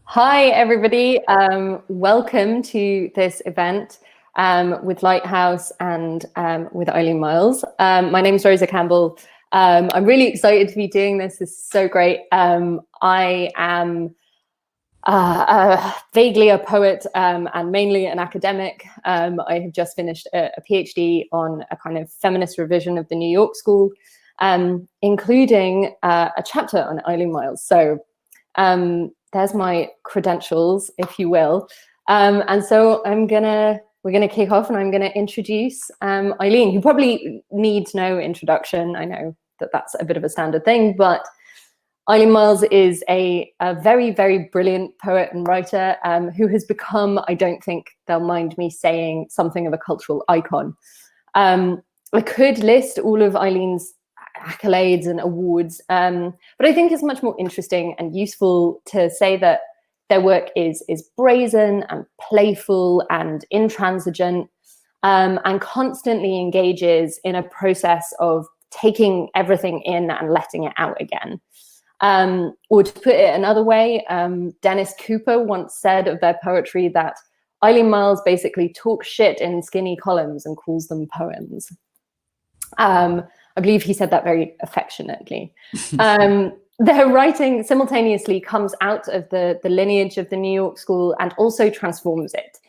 Hi, everybody. Welcome to this event with Lighthouse and with Eileen Myles. My name is Rosa Campbell. I'm really excited to be doing this. This is so great. I am vaguely a poet and mainly an academic. I have just finished a PhD on a kind of feminist revision of the New York School, including a chapter on Eileen Myles. So there's my credentials, if you will. And so we're gonna kick off, and I'm gonna introduce Eileen, who probably needs no introduction. I know that that's a bit of a standard thing, but Eileen Myles is a very, very brilliant poet and writer who has become, I don't think they'll mind me saying, something of a cultural icon. I could list all of Eileen's accolades and awards, but I think it's much more interesting and useful to say that their work is brazen and playful and intransigent, and constantly engages in a process of taking everything in and letting it out again. Or to put it another way, Dennis Cooper once said of their poetry that Eileen Myles basically talks shit in skinny columns and calls them poems. I believe he said that very affectionately. Their writing simultaneously comes out of the lineage of the New York School and also transforms it.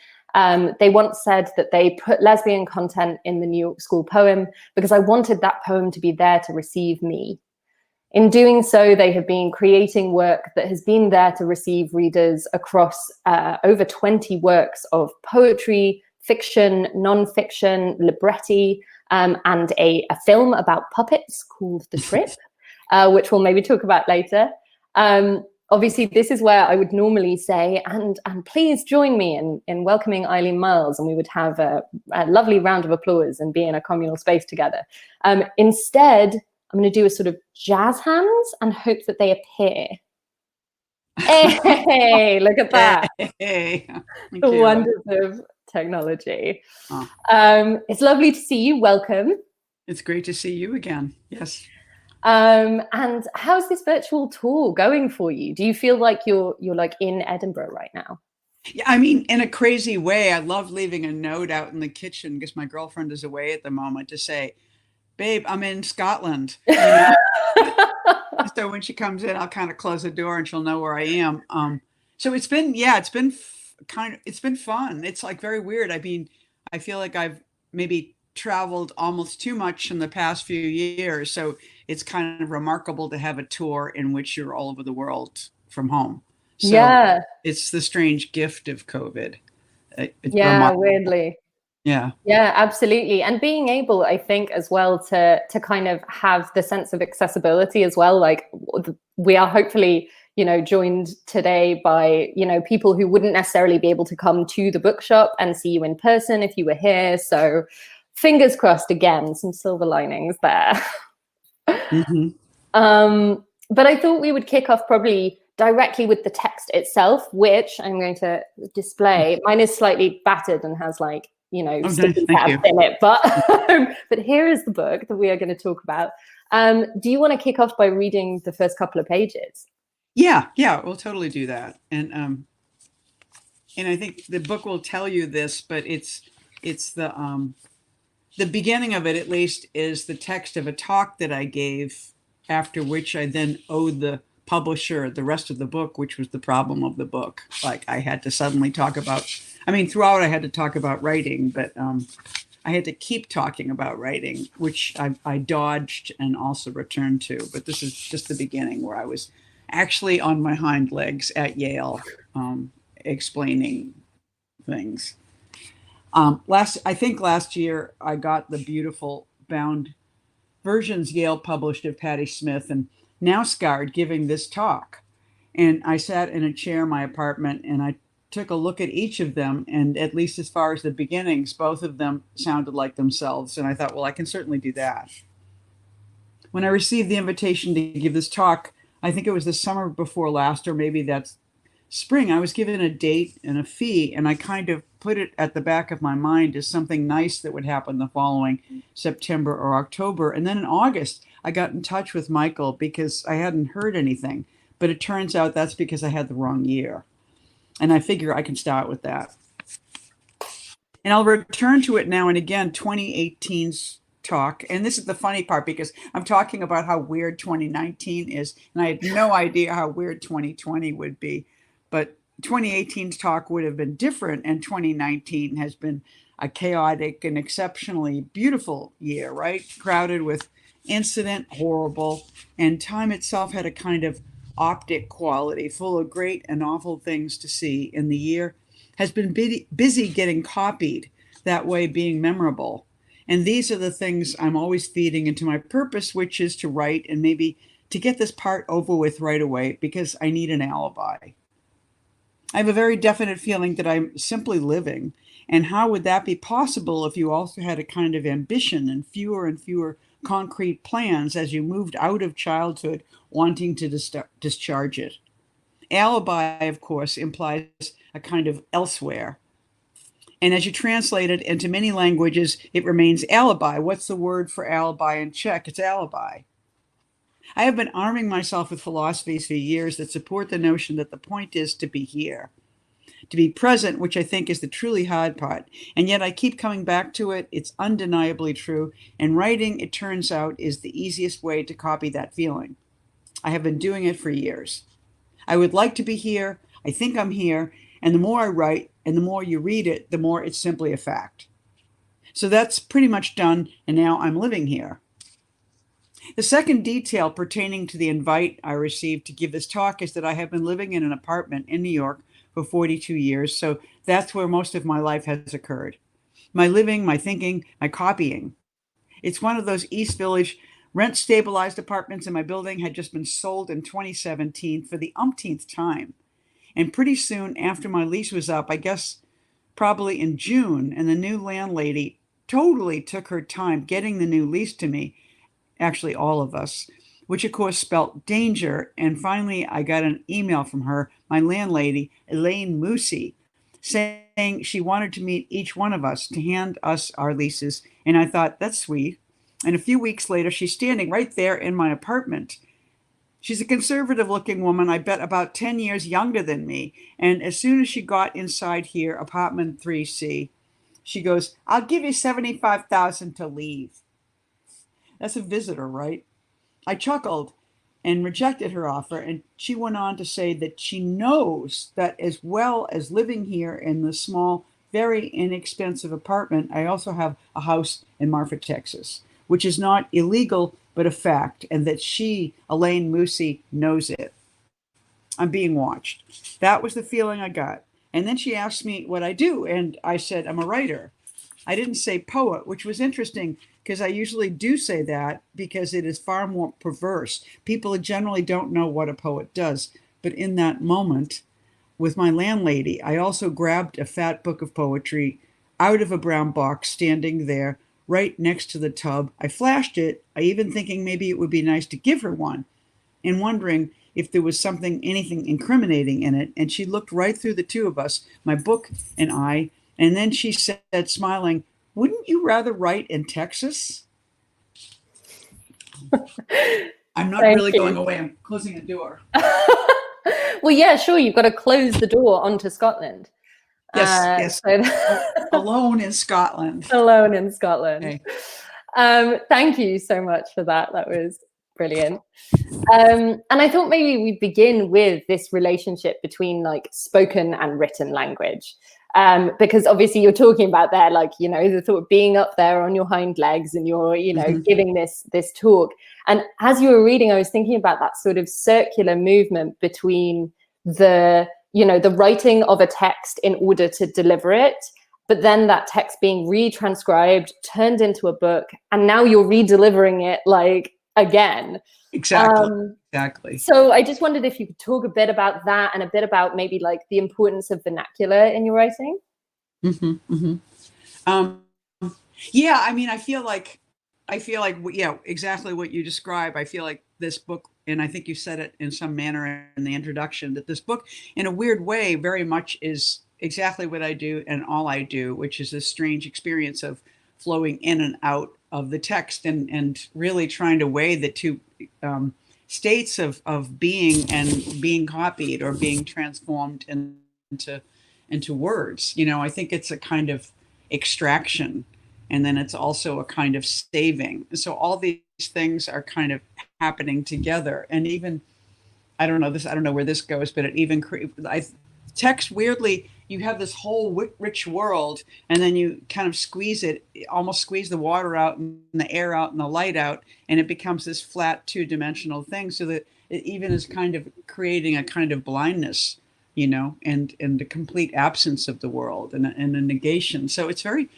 They once said that they put lesbian content in the New York School poem because I wanted that poem to be there to receive me. In doing so, they have been creating work that has been there to receive readers across over 20 works of poetry, fiction, non-fiction, libretti, and a film about puppets called The Trip, which we'll maybe talk about later. Obviously, this is where I would normally say, and please join me in welcoming Eileen Myles, and we would have a lovely round of applause and be in a communal space together. Instead, I'm going to do a sort of jazz hands and hope that they appear. Hey, look at that. Hey, The wonders of technology. Oh. It's lovely to see you. Welcome. It's great to see you again. Yes. And how's this virtual tour going for you? Do you feel like you're like in Edinburgh right now? Yeah, I mean, in a crazy way. I love leaving a note out in the kitchen because my girlfriend is away at the moment to say, babe, I'm in Scotland. You know? So when she comes in, I'll kind of close the door and she'll know where I am. So it's been fun. It's like very weird. I mean, I feel like I've maybe traveled almost too much in the past few years. So it's kind of remarkable to have a tour in which you're all over the world from home. So yeah, it's the strange gift of COVID. It's remarkable. Weirdly. Yeah, absolutely. And being able, I think, as well to kind of have the sense of accessibility as well. Like we are hopefully, joined today by, people who wouldn't necessarily be able to come to the bookshop and see you in person if you were here. So fingers crossed again, some silver linings there. Mm-hmm. But I thought we would kick off probably directly with the text itself, which I'm going to display. Mine is slightly battered and has like, sticky tabs in it, but here is the book that we are going to talk about. Do you want to kick off by reading the first couple of pages? Yeah, we'll totally do that. And I think the book will tell you this, but it's the beginning of it, at least, is the text of a talk that I gave, after which I then owed the publisher the rest of the book, which was the problem of the book. Like I had to suddenly talk about, throughout I had to talk about writing, but I had to keep talking about writing, which I dodged and also returned to. But this is just the beginning, where I was actually on my hind legs at Yale, explaining things. I think last year I got the beautiful bound versions Yale published of Patti Smith and Neuwirth giving this talk. And I sat in a chair in my apartment and I took a look at each of them. And at least as far as the beginnings, both of them sounded like themselves. And I thought, well, I can certainly do that. When I received the invitation to give this talk, I think it was the summer before last, or maybe that's spring, I was given a date and a fee, and I kind of put it at the back of my mind as something nice that would happen the following September or October. And then in August, I got in touch with Michael because I hadn't heard anything, but it turns out that's because I had the wrong year. And I figure I can start with that. And I'll return to it now and again, 2018's talk. And this is the funny part, because I'm talking about how weird 2019 is. And I had no idea how weird 2020 would be. But 2018's talk would have been different. And 2019 has been a chaotic and exceptionally beautiful year, right? Crowded with incident, horrible. And time itself had a kind of optic quality, full of great and awful things to see. In the year has been busy getting copied, that way being memorable. And these are the things I'm always feeding into my purpose, which is to write and maybe to get this part over with right away, because I need an alibi. I have a very definite feeling that I'm simply living. And how would that be possible if you also had a kind of ambition and fewer concrete plans as you moved out of childhood wanting to discharge it? Alibi, of course, implies a kind of elsewhere. And as you translate it into many languages, it remains alibi. What's the word for alibi in Czech? It's alibi. I have been arming myself with philosophies for years that support the notion that the point is to be here, to be present, which I think is the truly hard part. And yet I keep coming back to it. It's undeniably true. And writing, it turns out, is the easiest way to copy that feeling. I have been doing it for years. I would like to be here. I think I'm here. And the more I write and the more you read it, the more it's simply a fact. So that's pretty much done. And now I'm living here. The second detail pertaining to the invite I received to give this talk is that I have been living in an apartment in New York for 42 years. So that's where most of my life has occurred. My living, my thinking, my copying. It's one of those East Village rent stabilized apartments, and my building had just been sold in 2017 for the umpteenth time. And pretty soon after my lease was up, I guess probably in June, and the new landlady totally took her time getting the new lease to me, actually all of us, which of course spelt danger. And finally, I got an email from her, my landlady, Eileen Myles, saying she wanted to meet each one of us to hand us our leases. And I thought, that's sweet. And a few weeks later, she's standing right there in my apartment. She's a conservative looking woman, I bet about 10 years younger than me. And as soon as she got inside here, apartment 3C, she goes, I'll give you $75,000 to leave. That's a visitor, right? I chuckled and rejected her offer. And she went on to say that she knows that as well as living here in the small, very inexpensive apartment, I also have a house in Marfa, Texas, which is not illegal, but a fact, and that she, Eileen Myles, knows it. I'm being watched. That was the feeling I got. And then she asked me what I do, and I said, I'm a writer. I didn't say poet, which was interesting because I usually do say that because it is far more perverse. People generally don't know what a poet does. But in that moment, with my landlady, I also grabbed a fat book of poetry out of a brown box standing there right next to the tub. I flashed it, I even thinking maybe it would be nice to give her one, and wondering if there was anything incriminating in it. And she looked right through the two of us, my book and I, and then she said, smiling, wouldn't you rather write in Texas? I'm not really going away. I'm closing the door. Well, yeah, sure. You've got to close the door onto Scotland. Yes. So alone in Scotland. Alone in Scotland. Okay. Thank you so much for that. That was brilliant. And I thought maybe we'd begin with this relationship between like spoken and written language. Because obviously you're talking about there, like, you know, the thought of being up there on your hind legs and you're, you know, giving this talk. And as you were reading, I was thinking about that sort of circular movement between the, you know, the writing of a text in order to deliver it, but then that text being retranscribed, turned into a book, and now you're re-delivering it like again. Exactly. So I just wondered if you could talk a bit about that and a bit about maybe like the importance of vernacular in your writing. Yeah, I mean, I feel like, yeah, exactly what you describe. I feel like this book, and I think you said it in some manner in the introduction, that this book, in a weird way, very much is exactly what I do and all I do, which is this strange experience of flowing in and out of the text and really trying to weigh the two states of being and being copied or being transformed in into words. I think it's a kind of extraction, and then it's also a kind of saving. So all these things are kind of happening together. And even, I don't know where this goes, but it even text, weirdly, you have this whole rich world, and then you kind of almost squeeze the water out and the air out and the light out, and it becomes this flat two-dimensional thing, so that it even is kind of creating a kind of blindness, and the complete absence of the world, and a negation. So it's very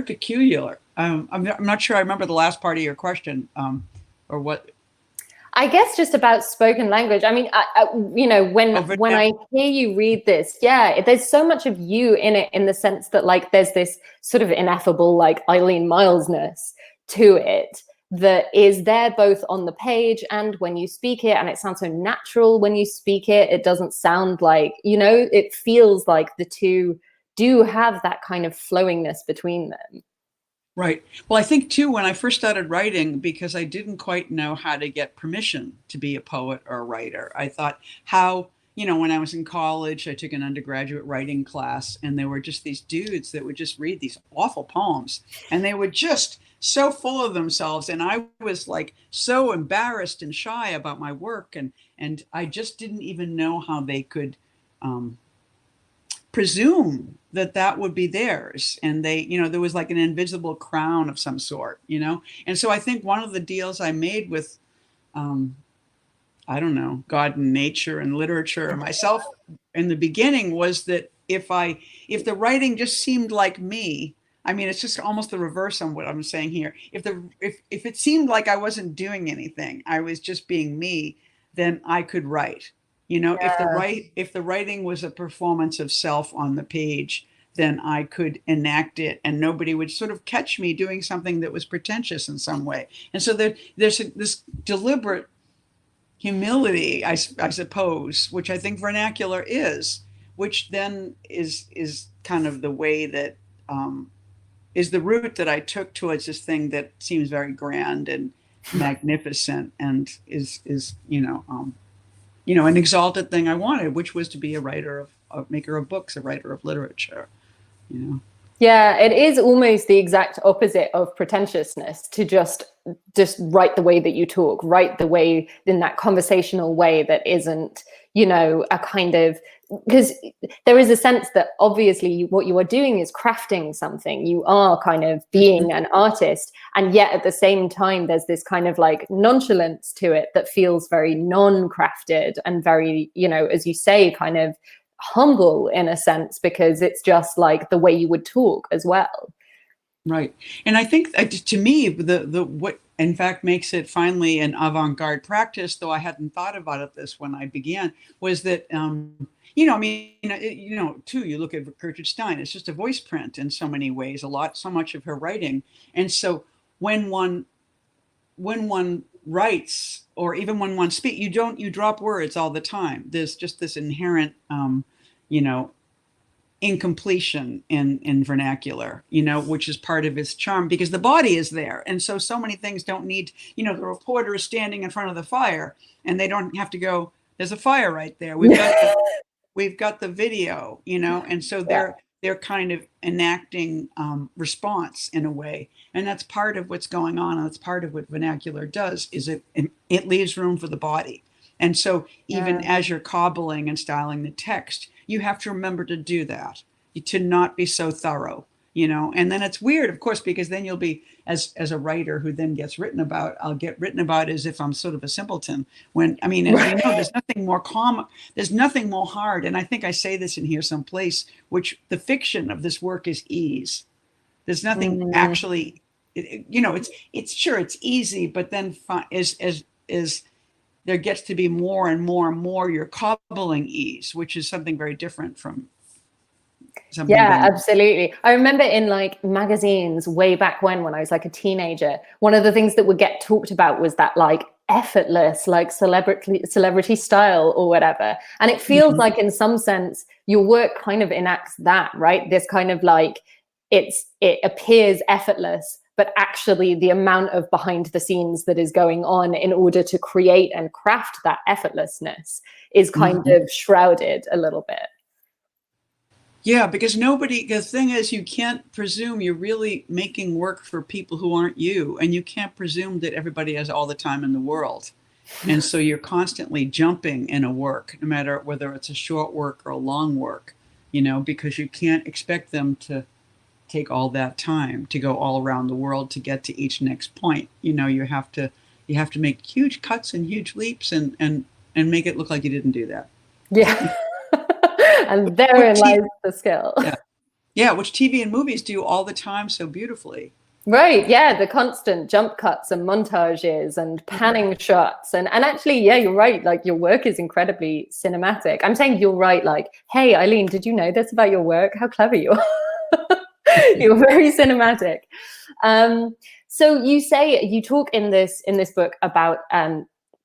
peculiar. I'm not sure I remember the last part of your question, or what. I guess just about spoken language. I mean, when I hear you read this, there's so much of you in it, in the sense that like there's this sort of ineffable like Eileen Mylesness to it that is there both on the page and when you speak it, and it sounds so natural when you speak it. It doesn't sound like, it feels like the two do have that kind of flowingness between them. Right. Well, I think too, when I first started writing, because I didn't quite know how to get permission to be a poet or a writer, I thought when I was in college, I took an undergraduate writing class, and there were just these dudes that would just read these awful poems, and they were just so full of themselves. And I was like so embarrassed and shy about my work. And I just didn't even know how they could presume that would be theirs. And they, there was like an invisible crown of some sort, And so I think one of the deals I made with, I don't know, God and nature and literature and myself in the beginning was that if the writing just seemed like me, I mean, it's just almost the reverse on what I'm saying here. If it seemed like I wasn't doing anything, I was just being me, then I could write. If the writing was a performance of self on the page, then I could enact it, and nobody would sort of catch me doing something that was pretentious in some way. And so there's this deliberate humility, I suppose, which I think vernacular is, which then is kind of the way that is the route that I took towards this thing that seems very grand and magnificent, and is an exalted thing I wanted, which was to be a writer a maker of books, a writer of literature, Yeah, it is almost the exact opposite of pretentiousness to just write the way that you talk, write the way in that conversational way that isn't, a kind of, because there is a sense that obviously what you are doing is crafting something. You are kind of being an artist, and yet at the same time, there's this kind of like nonchalance to it that feels very non-crafted and very, as you say, kind of humble in a sense, because it's just like the way you would talk as well. Right. And I think to me, the what in fact makes it finally an avant-garde practice, though I hadn't thought about it this when I began, was that, you look at Gertrude Stein, it's just a voice print in so many ways, so much of her writing. And so when one writes, or even when one speaks, you drop words all the time. There's just this inherent, incompletion in vernacular, which is part of its charm, because the body is there. And so many things don't need, the reporter is standing in front of the fire, and they don't have to go, there's a fire right there. We've got the video, and so they're kind of enacting response in a way. And that's part of what's going on. And that's part of what vernacular does, is it leaves room for the body. And so even as you're cobbling and styling the text, you have to remember to do that, to not be so thorough, and then it's weird, of course, because then you'll be, as a writer who then gets written about, I'll get written about as if I'm sort of a simpleton, when, as you know, there's nothing more common, there's nothing more hard. And I think I say this in here someplace, which the fiction of this work is ease. There's nothing actually, it's sure it's easy, but then is there gets to be more and more and more you're cobbling ease, which is something very different from something. Absolutely. I remember in like magazines way back when I was like a teenager, one of the things that would get talked about was that like effortless, like celebrity style or whatever. And it feels like in some sense your work kind of enacts that, right? This kind of like it appears effortless, but actually the amount of behind the scenes that is going on in order to create and craft that effortlessness is kind of shrouded a little bit. Yeah, because nobody, the thing is, you can't presume you're really making work for people who aren't you. And you can't presume that everybody has all the time in the world. And so you're constantly jumping in a work, no matter whether it's a short work or a long work, because you can't expect them to take all that time to go all around the world to get to each next point. You have to make huge cuts and huge leaps and make it look like you didn't do that. Yeah. And therein lies the skill. Yeah. Yeah, which TV and movies do all the time so beautifully. Right. Yeah. The constant jump cuts and montages and panning shots. And actually, yeah, you're right. Like, your work is incredibly cinematic. I'm saying you're right. Like, hey, Eileen, did you know this about your work? How clever you are. You're very cinematic. So you talk in this book about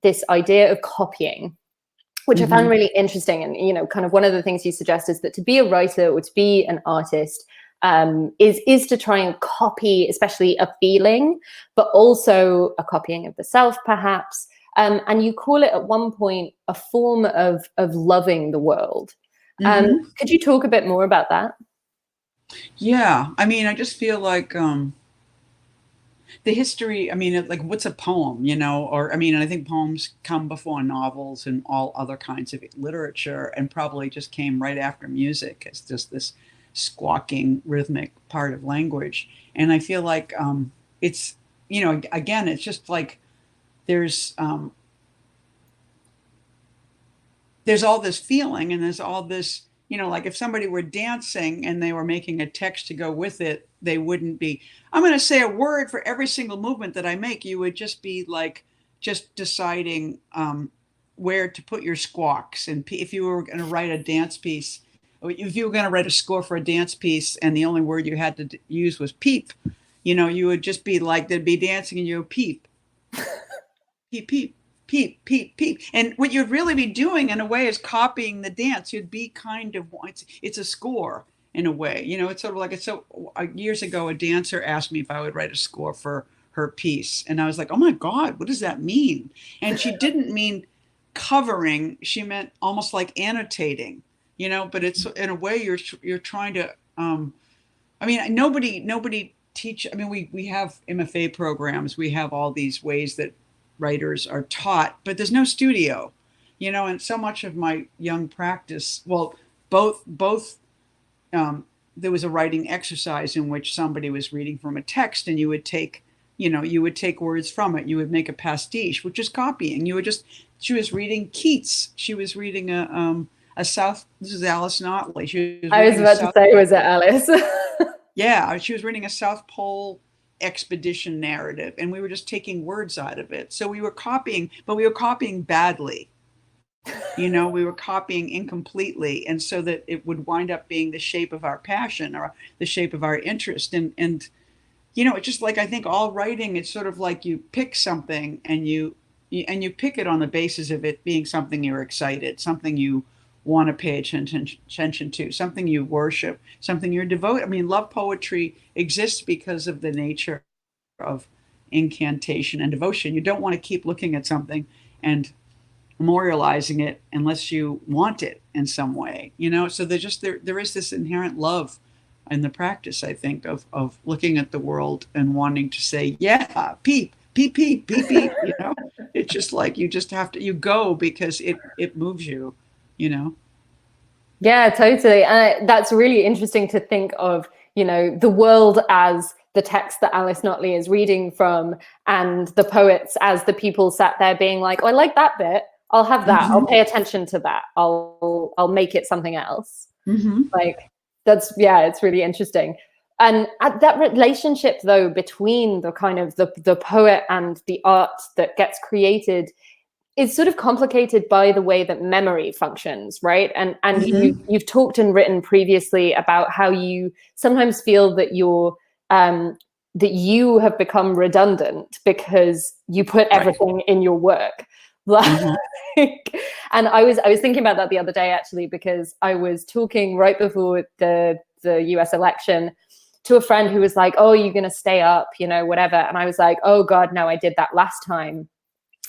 this idea of copying, which I found really interesting. And, kind of one of the things you suggest is that to be a writer or to be an artist is to try and copy, especially a feeling, but also a copying of the self, perhaps. And you call it at one point a form of loving the world. Could you talk a bit more about that? Yeah. I mean, I just feel like the history, I mean, like, what's a poem, or, I mean, I think poems come before novels and all other kinds of literature, and probably just came right after music. It's just this squawking rhythmic part of language. And I feel like it's, again, it's just like there's all this feeling, and there's all this, like if somebody were dancing and they were making a text to go with it, they wouldn't be, I'm going to say a word for every single movement that I make. You would just be like, just deciding where to put your squawks. And if you were going to write a dance piece, or if you were going to write a score for a dance piece and the only word you had to use was peep, you would just be like, they'd be dancing and you would peep, peep, peep. Peep, peep, peep. And what you'd really be doing in a way is copying the dance. You'd be kind of, it's a score in a way. It's sort of like, years ago, a dancer asked me if I would write a score for her piece. And I was like, oh my God, what does that mean? And she didn't mean covering. She meant almost like annotating, but it's in a way you're trying to, I mean, nobody teach. I mean, we have MFA programs. We have all these ways that writers are taught, but there's no studio, and so much of my young practice, well, both there was a writing exercise in which somebody was reading from a text, and you would take words from it. You would make a pastiche, which is copying. She was reading Keats. She was reading this is Alice Notley. I was about to say, was it Alice? Yeah, she was reading a South Pole expedition narrative, and we were just taking words out of it. So we were copying, but we were copying badly. We were copying incompletely, and so that it would wind up being the shape of our passion or the shape of our interest. And it's just like, I think all writing, it's sort of like you pick something and you pick it on the basis of it being something you're excited, something you want to pay attention to, something you worship, something you're devoted. I mean, love poetry exists because of the nature of incantation and devotion. You don't want to keep looking at something and memorializing it unless you want it in some way, so there is this inherent love in the practice, I think, of looking at the world and wanting to say, yeah, peep, peep, peep, peep, peep. It's just like, you just have to, you go because it moves you. Yeah, totally. And that's really interesting to think of, the world as the text that Alice Notley is reading from, and the poets as the people sat there being like, oh, I like that bit. I'll have that. I'll pay attention to that. I'll make it something else. Like, it's really interesting. And at that relationship, though, between the kind of the poet and the art that gets created, it's sort of complicated by the way that memory functions, right? And you've talked and written previously about how you sometimes feel that that you have become redundant because you put everything in your work. And I was thinking about that the other day, actually, because I was talking right before the US election to a friend who was like, oh, you're going to stay up, whatever. And I was like, oh God, no, I did that last time.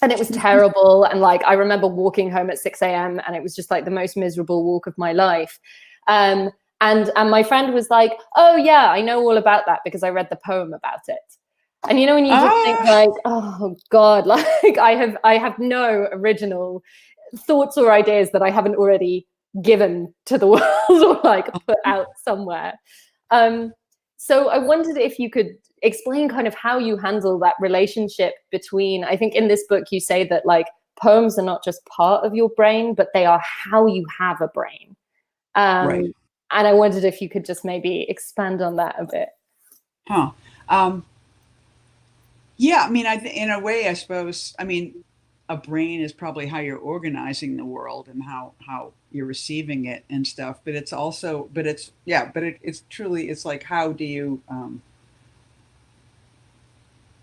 And it was terrible. And like, I remember walking home at 6 a.m. and it was just like the most miserable walk of my life. And And my friend was like, oh yeah, I know all about that because I read the poem about it. And you know, when you just think like, oh God, like I have no original thoughts or ideas that I haven't already given to the world or like put out somewhere. So I wondered if you could explain kind of how you handle that relationship between, I think in this book you say that like poems are not just part of your brain, but they are how you have a brain. Right. And I wondered if you could just maybe expand on that a bit. Huh. Yeah, I mean, in a way, I suppose, I mean, a brain is probably how you're organizing the world and how you're receiving it and stuff. But it's also, but it's, yeah, but it's truly, it's like, how do you,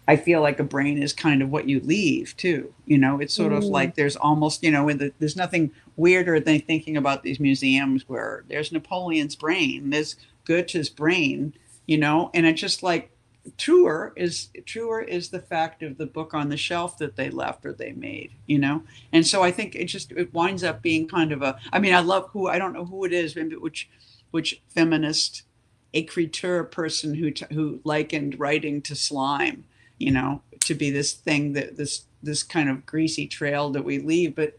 I feel like a brain is kind of what you leave too. You know, it's sort of like there's almost, you know, there's nothing weirder than thinking about these museums where there's Napoleon's brain, there's Goethe's brain, you know, and it's just like truer is the fact of the book on the shelf that they left or they made, you know. And so I think it winds up being kind of a, I mean, I love I don't know who it is, maybe which feminist écriture person who likened writing to slime, you know, to be this thing that this kind of greasy trail that we leave. But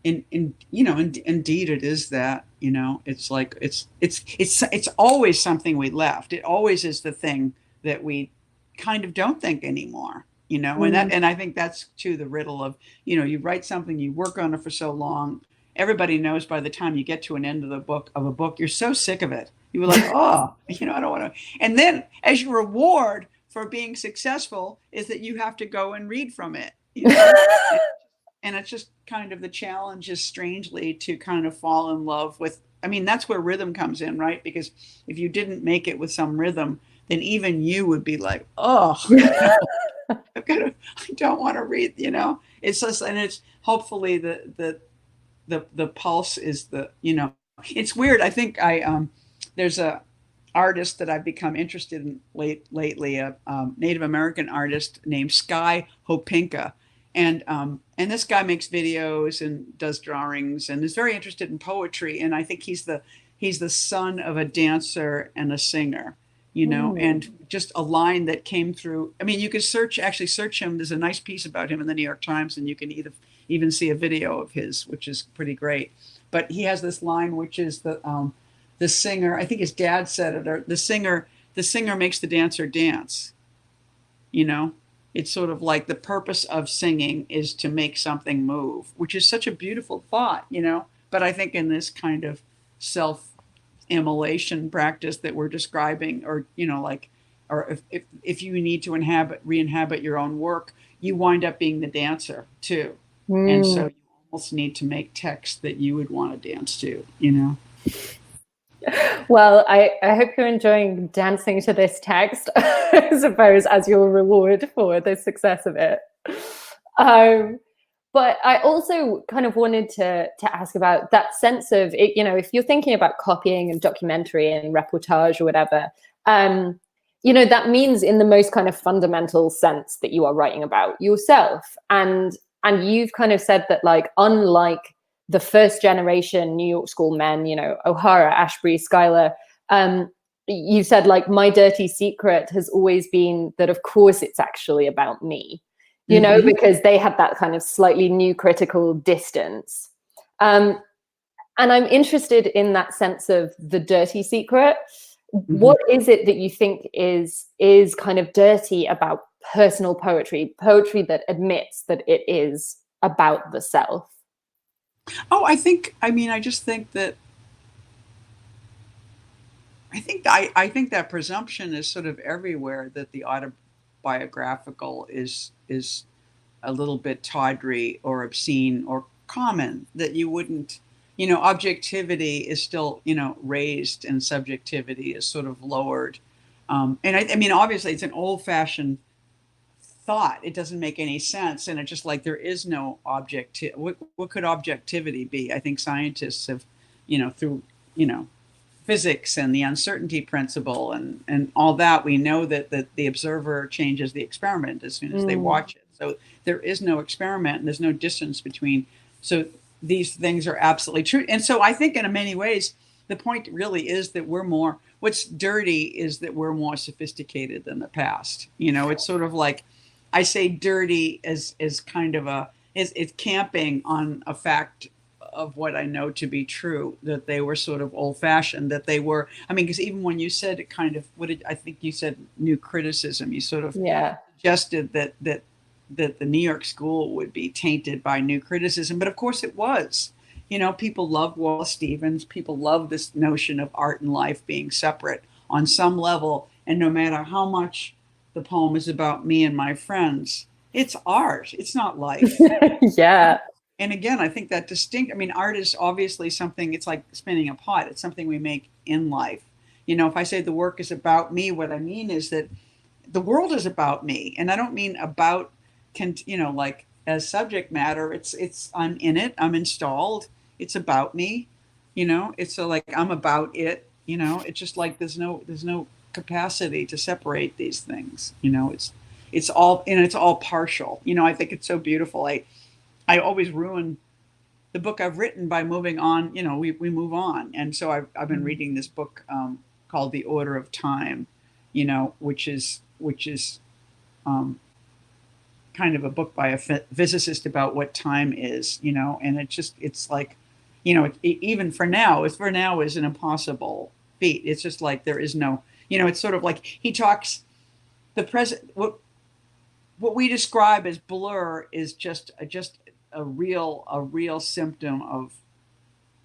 indeed it is that, you know, it's like it's always something we left. It always is the thing that we kind of don't think anymore, you know. And I think that's too the riddle of, you know, you write something, you work on it for so long, everybody knows by the time you get to an end of a book, you're so sick of it. You were like, oh, you know, I don't want to. And then as your reward for being successful is that you have to go and read from it, you know? And it's just kind of the challenge is strangely to kind of fall in love with, I mean, that's where rhythm comes in, right? Because if you didn't make it with some rhythm, then even you would be like, oh, I don't want to read, you know. It's just, and it's hopefully the pulse is the, you know, it's weird. I think there's a artist that I've become interested in lately, a Native American artist named Sky Hopinka. And this guy makes videos and does drawings and is very interested in poetry. And I think he's the son of a dancer and a singer, you know, and just a line that came through. I mean, you could search him. There's a nice piece about him in the New York Times, and you can even see a video of his, which is pretty great. But he has this line, which is the singer, I think his dad said it, or the singer makes the dancer dance, you know. It's sort of like the purpose of singing is to make something move, which is such a beautiful thought, you know. But I think in this kind of self-immolation practice that we're describing, or, you know, like, or if you need to re-inhabit your own work, you wind up being the dancer too. And so you almost need to make text that you would want to dance to, you know. Well, I hope you're enjoying dancing to this text, I suppose, as your reward for the success of it. But I also kind of wanted to ask about that sense of, you know, if you're thinking about copying and documentary and reportage or whatever, you know, that means in the most kind of fundamental sense that you are writing about yourself. And you've kind of said that, like, unlike the first generation New York School men, you know, O'Hara, Ashbery, Schuyler, you said, like, my dirty secret has always been that, of course, it's actually about me, you know, because they had that kind of slightly new critical distance. And I'm interested in that sense of the dirty secret. What is it that you think is kind of dirty about personal poetry that admits that it is about the self? Oh, I think that presumption is sort of everywhere, that the autobiographical is a little bit tawdry or obscene or common, that you wouldn't, you know, objectivity is still, you know, raised and subjectivity is sort of lowered. And I mean, obviously it's an old-fashioned thought. It doesn't make any sense. And it's just like, there is no what could objectivity be? I think scientists have, you know, through, you know, physics and the uncertainty principle and all that, we know that the observer changes the experiment as soon as they watch it. So there is no experiment and there's no distance between. So these things are absolutely true. And so I think in many ways, the point really is that what's dirty is that we're more sophisticated than the past. It's sort of like, I say dirty as kind of it's camping on a fact of what I know to be true, that they were sort of old fashioned, that they were, because even when you said it kind of, I think you said new criticism, you sort of suggested that the New York school would be tainted by new criticism. But of course it was. People loved Wallace Stevens. People loved this notion of art and life being separate on some level. And no matter how much the poem is about me and my friends, it's art. It's not life. Yeah. And again, I think that art is obviously something, it's like spinning a pot. It's something we make in life. If I say the work is about me, what I mean is that the world is about me. And I don't mean about, like as subject matter. It's I'm in it. I'm installed. It's about me. It's like I'm about it. It's just like there's no capacity to separate these things. It's all partial. I think it's so beautiful. I always ruin the book I've written by moving on. We move on. And so I've been reading this book called The Order of Time, which is kind of a book by a physicist about what time is, and it's like, even for now is an impossible feat. It's just like, there is no, it's sort of like he talks the present, what we describe as blur is just a real symptom of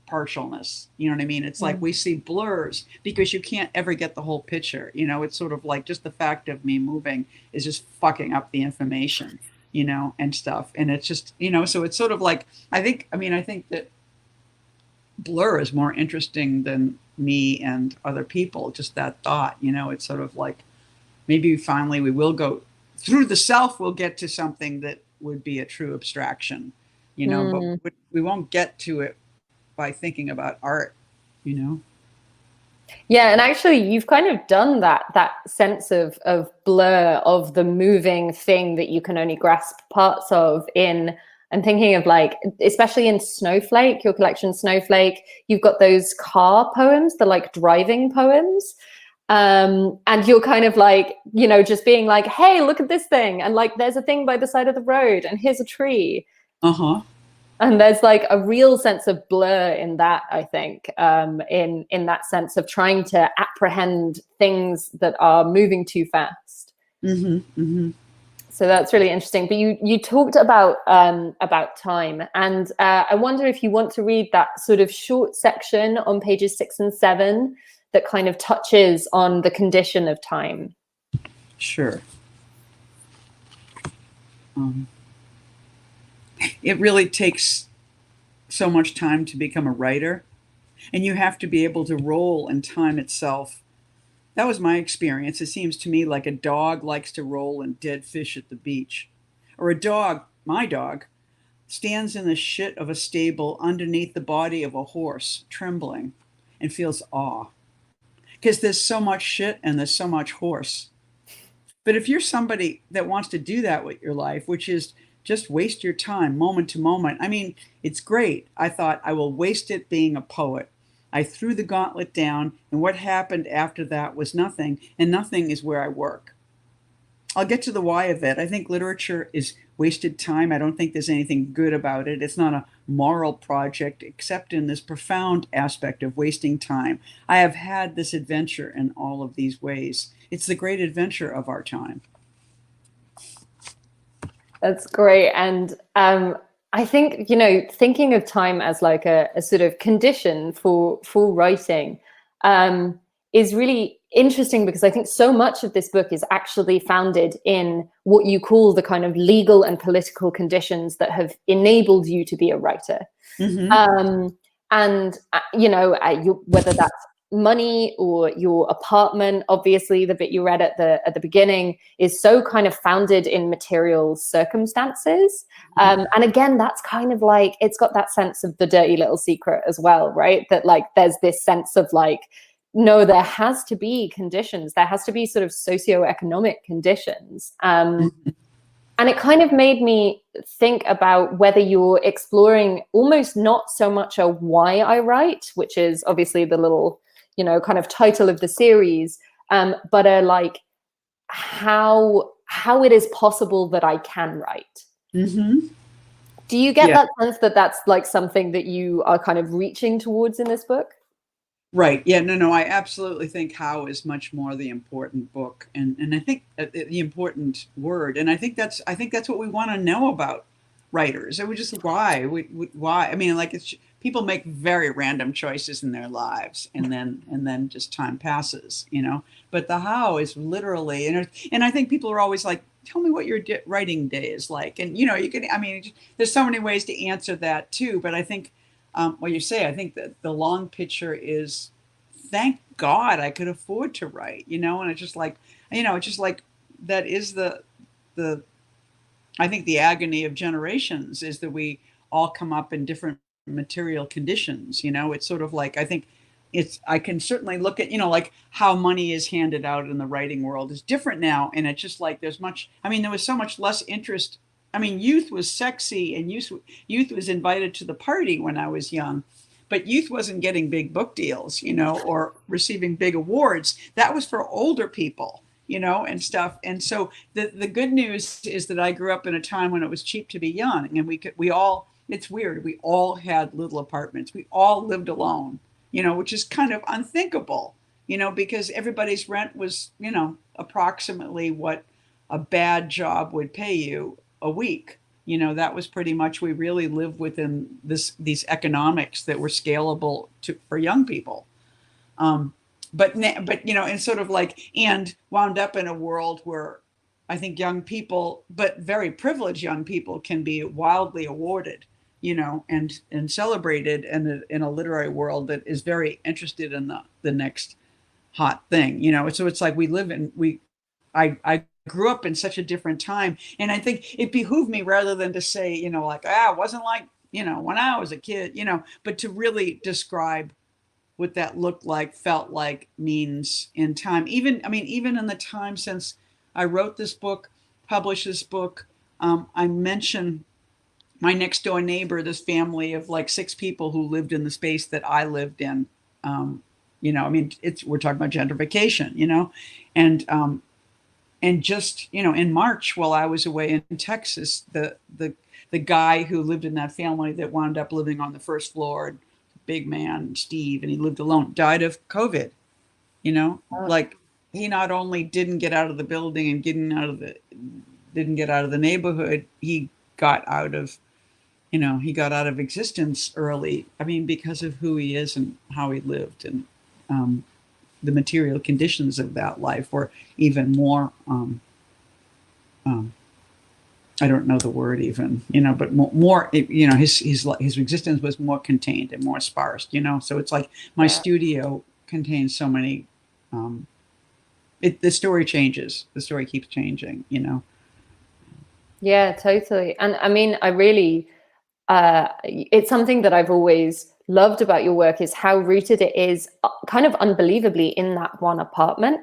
partialness. You know what I mean? It's like we see blurs because you can't ever get the whole picture. It's sort of like just the fact of me moving is just fucking up the information, and stuff. And it's just, so it's sort of like, I think that blur is more interesting than me and other people. Just that thought, it's sort of like, maybe finally we will go through the self, we'll get to something that would be a true abstraction, but we won't get to it by thinking about art, Yeah, and actually you've kind of done that sense of blur, of the moving thing that you can only grasp parts of in. I'm thinking of, like, especially in Snowflake, your collection Snowflake, you've got those car poems, the like driving poems. And you're kind of like, just being like, hey, look at this thing. And like, there's a thing by the side of the road and here's a tree. Uh-huh. And there's like a real sense of blur in that, I think, in that sense of trying to apprehend things that are moving too fast. Mm-hmm. Mm-hmm. So that's really interesting. But you talked about time, and I wonder if you want to read that sort of short section on pages 6 and 7 that kind of touches on the condition of time. Sure. It really takes so much time to become a writer, and you have to be able to roll in time itself. That was my experience. It seems to me like a dog likes to roll in dead fish at the beach, or a dog, my dog, stands in the shit of a stable underneath the body of a horse, trembling, and feels awe. Because there's so much shit and there's so much horse. But if you're somebody that wants to do that with your life, which is just waste your time moment to moment. It's great. I thought, I will waste it being a poet. I threw the gauntlet down, and what happened after that was nothing, and nothing is where I work. I'll get to the why of it. I think literature is wasted time. I don't think there's anything good about it. It's not a moral project, except in this profound aspect of wasting time. I have had this adventure in all of these ways. It's the great adventure of our time. That's great. And I think, thinking of time as like a sort of condition for writing is really interesting, because I think so much of this book is actually founded in what you call the kind of legal and political conditions that have enabled you to be a writer. Mm-hmm. Whether that's money or your apartment, obviously the bit you read at the beginning is so kind of founded in material circumstances. And again, that's kind of like, it's got that sense of the dirty little secret as well, right? That like, there's this sense of like, no, there has to be conditions. There has to be sort of socioeconomic conditions. And And it kind of made me think about whether you're exploring almost not so much a why I write, which is obviously the little, kind of title of the series, but a like how it is possible that I can write. Mm-hmm. Do you get that sense that that's like something that you are kind of reaching towards in this book? Right. Yeah. No. I absolutely think how is much more the important book, and I think the important word, and I think that's what we want to know about writers. And we just why. I mean, like people make very random choices in their lives, and then just time passes, But the how is literally, and I think people are always like, tell me what your writing day is like, and you can. I mean, there's so many ways to answer that too, but I think. What you say, I think that the long picture is, thank God I could afford to write, and it's just like, that is the, I think the agony of generations is that we all come up in different material conditions, it's sort of like, I think I can certainly look at, like how money is handed out in the writing world is different now. And it's just like, there was so much less interest. I mean, youth was sexy and youth was invited to the party when I was young, but youth wasn't getting big book deals, or receiving big awards. That was for older people, and stuff. And so the good news is that I grew up in a time when it was cheap to be young, and it's weird. We all had little apartments. We all lived alone, which is kind of unthinkable, because everybody's rent was, approximately what a bad job would pay you a week. That was pretty much, we really lived within these economics that were scalable for young people. But and sort of like, and wound up in a world where I think young people, but very privileged young people, can be wildly awarded, and celebrated in a literary world that is very interested in the next hot thing, So it's like I grew up in such a different time. And I think it behooved me, rather than to say, it wasn't like, when I was a kid, but to really describe what that looked like, felt like, means in time. Even in the time since I wrote this book, published this book, I mention my next door neighbor, this family of like 6 people who lived in the space that I lived in. We're talking about gentrification, and just, in March, while I was away in Texas, the guy who lived in that family that wound up living on the first floor, big man, Steve, and he lived alone, died of COVID, like he not only didn't get out of the building and didn't get out of the neighborhood, he got out of existence early. I mean, because of who he is and how he lived, and the material conditions of that life were even more, I don't know the word even, but more, his existence was more contained and more sparse, so it's like my studio contains so many, the story changes, the story keeps changing, Yeah, totally. And I mean, I really, it's something that I've always loved about your work, is how rooted it is kind of unbelievably in that one apartment.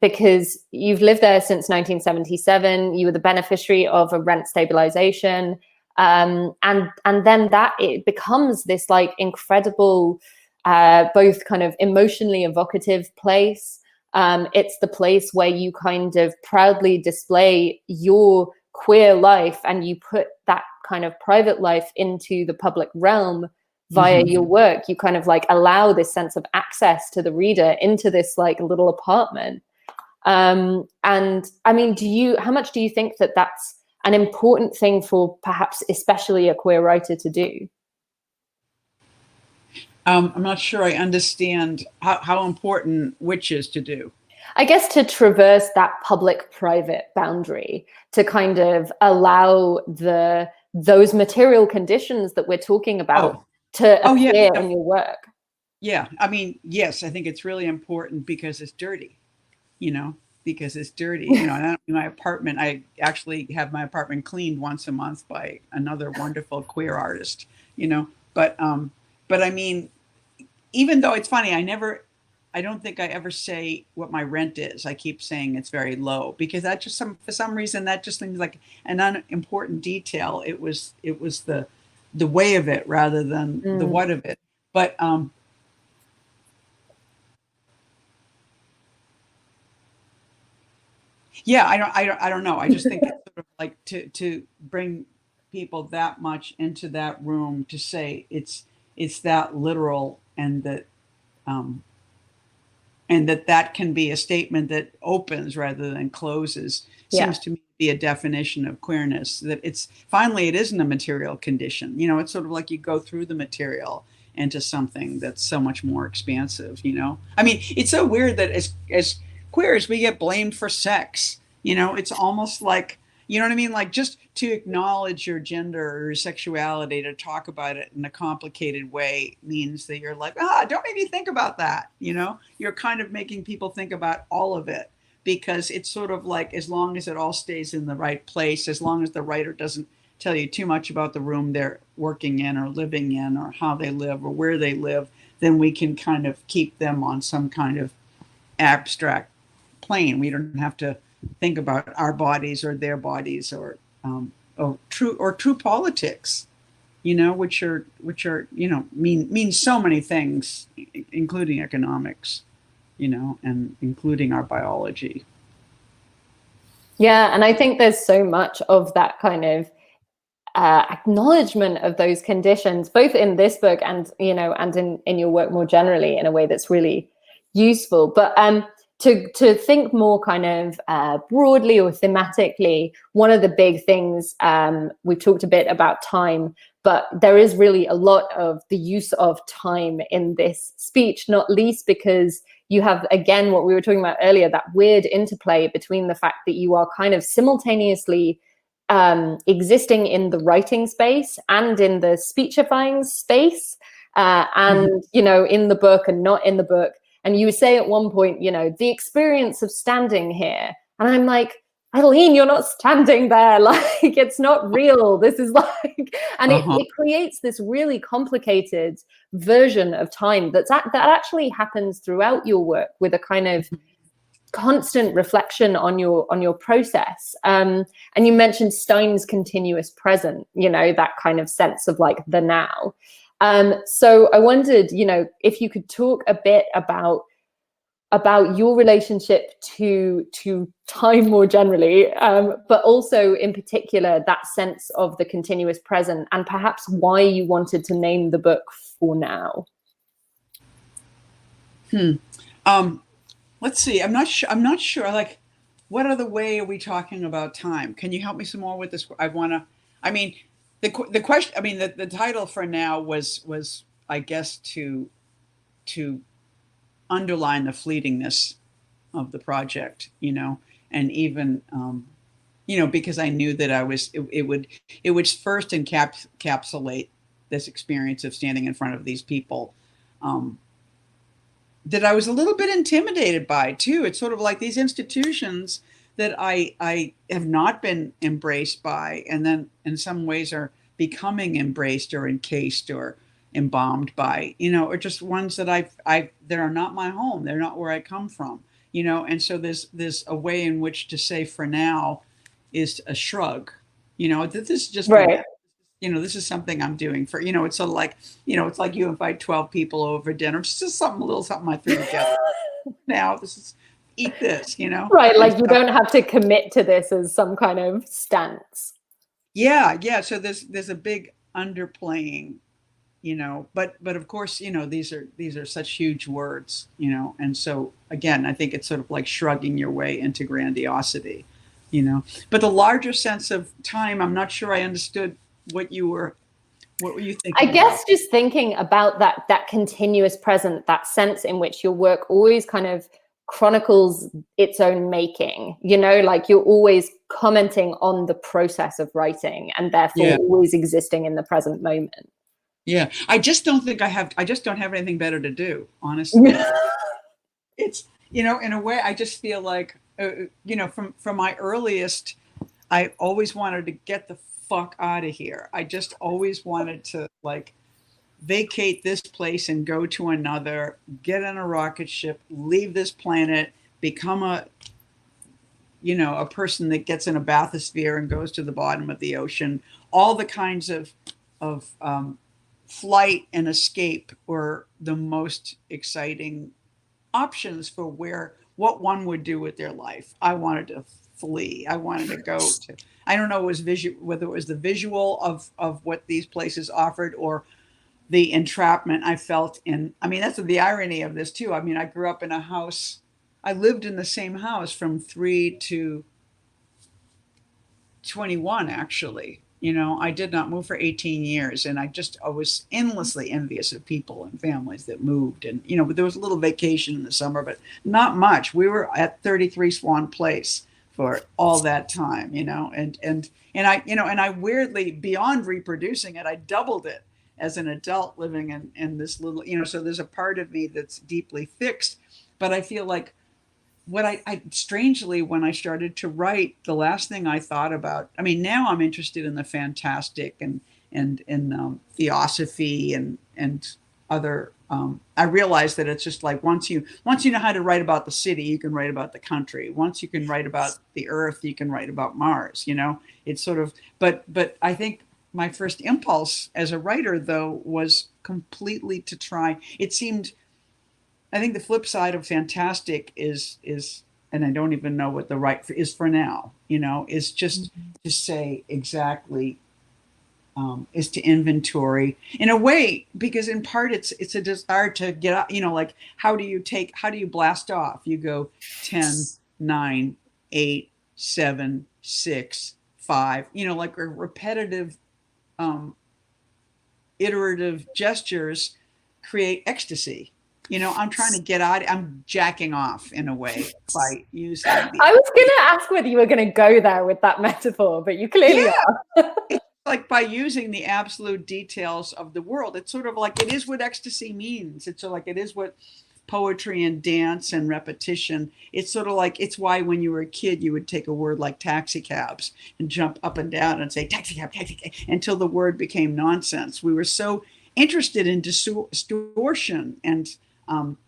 Because you've lived there since 1977, you were the beneficiary of a rent stabilization. And then it becomes this like incredible, both kind of emotionally evocative place. It's the place where you kind of proudly display your queer life, and you put that kind of private life into the public realm via your work. You kind of like allow this sense of access to the reader into this like little apartment. And I mean, how much do you think that that's an important thing for perhaps especially a queer writer to do? I'm not sure I understand how important which is to do. I guess to traverse that public-private boundary, to kind of allow those material conditions that we're talking about to appear in your work. Yeah, I mean, yes, I think it's really important because it's dirty, because it's dirty. In my apartment, I actually have my apartment cleaned once a month by another wonderful queer artist, but I mean, even though it's funny, I never I don't think I ever say what my rent is. I keep saying it's very low because that just for some reason that just seems like an unimportant detail. It was the way of it rather than the what of it. But yeah, I don't know. I just think it's sort of like to bring people that much into that room to say it's that literal, um, and that can be a statement that opens rather than closes, Yeah. seems to me to be a definition of queerness. That it's finally it isn't a material condition. You know, it's sort of like you go through the material into something that's so much more expansive. You know, I mean, it's so weird that as queers we get blamed for sex. You know, it's almost like, you know what I mean? Like just to acknowledge your gender or your sexuality, to talk about it in a complicated way means that you're like, don't make me think about that. You know, you're kind of making people think about all of it, because it's sort of like, as long as it all stays in the right place, as long as the writer doesn't tell you too much about the room they're working in or living in or how they live or where they live, then we can kind of keep them on some kind of abstract plane. We don't have to think about our bodies or their bodies or true politics, you know, which are you know mean so many things, including economics, you know, and including our biology. Yeah, and I think there's so much of that kind of acknowledgement of those conditions, both in this book and, you know, and in your work more generally, in a way that's really useful. But to think more kind of broadly or thematically, one of the big things, we've talked a bit about time, but there is really a lot of the use of time in this speech, not least because you have, again, what we were talking about earlier, that weird interplay between the fact that you are kind of simultaneously existing in the writing space and in the speechifying space, and, you know, in the book and not in the book. And you say at one point, you know, the experience of standing here. And I'm like, Eileen, you're not standing there. Like, it's not real. This is like, and it creates this really complicated version of time that actually happens throughout your work, with a kind of constant reflection on your process. And you mentioned Stein's continuous present, you know, that kind of sense of like the now. So I wondered, you know, if you could talk a bit about your relationship to time more generally, but also in particular that sense of the continuous present, and perhaps why you wanted to name the book For Now. Let's see. I'm not sure. Like, what other way are we talking about time? Can you help me some more with this? I mean, the question, I mean, the title For Now was, I guess, to underline the fleetingness of the project, you know, and even, you know, because I knew that it would first encapsulate this experience of standing in front of these people, that I was a little bit intimidated by too. It's sort of like these institutions that I have not been embraced by, and then in some ways are becoming embraced or encased or embalmed by, you know, or just ones that that are not my home. They're not where I come from, you know. And so there's a way in which to say For Now is a shrug, you know, that this is just Right. you know, this is something I'm doing for, you know, it's sort of like, you know, it's like you invite 12 people over dinner. It's just something I threw together. Now this is, eat this, you know? Right, like you don't have to commit to this as some kind of stance. Yeah, yeah. So there's a big underplaying, you know, but of course, you know, these are such huge words, you know, and so again, I think it's sort of like shrugging your way into grandiosity, you know. But the larger sense of time, I'm not sure I understood what were you thinking? I guess just thinking about that continuous present, that sense in which your work always kind of chronicles its own making, you know, like you're always commenting on the process of writing and therefore always existing in the present moment. Yeah, I just don't have anything better to do, honestly. It's, you know, in a way, I just feel like, you know, from my earliest, I always wanted to get the fuck out of here. I just always wanted to like vacate this place and go to another, get on a rocket ship, leave this planet, become a person that gets in a bathysphere and goes to the bottom of the ocean. All the kinds of flight and escape were the most exciting options for what one would do with their life. I wanted to flee. I wanted to go to, I don't know, whether it was the visual of what these places offered or the entrapment I felt in. I mean, that's the irony of this too. I mean, I grew up in a house. I lived in the same house from 3 to 21, actually. I did not move for 18 years. And I was endlessly envious of people and families that moved. And, but there was a little vacation in the summer, but not much. We were at 33 Swan Place for all that time, and I weirdly, beyond reproducing it, I doubled it as an adult living in this little, so there's a part of me that's deeply fixed. But I feel like what I strangely, when I started to write, the last thing I thought about, I mean, now I'm interested in the fantastic and theosophy and other, I realized that it's just like, once you know how to write about the city, you can write about the country. Once you can write about the earth, you can write about Mars, it's sort of, but I think my first impulse as a writer, though, was completely to try. I think the flip side of fantastic is, and I don't even know what the right is for now, is just to say exactly, is to inventory in a way, because in part it's a desire to get out, like how do you blast off? You go 10, 9, 8, 7, 6, 5, like a repetitive, iterative gestures create ecstasy. I'm trying to get out. I'm jacking off in a way by using. I was going to ask whether you were going to go there with that metaphor, but you clearly are. It's like by using the absolute details of the world. It's sort of like it is what ecstasy means. It's sort of like it is what poetry and dance and repetition. It's sort of like, it's why when you were a kid, you would take a word like taxi cabs and jump up and down and say taxi cab, until the word became nonsense. We were so interested in distortion and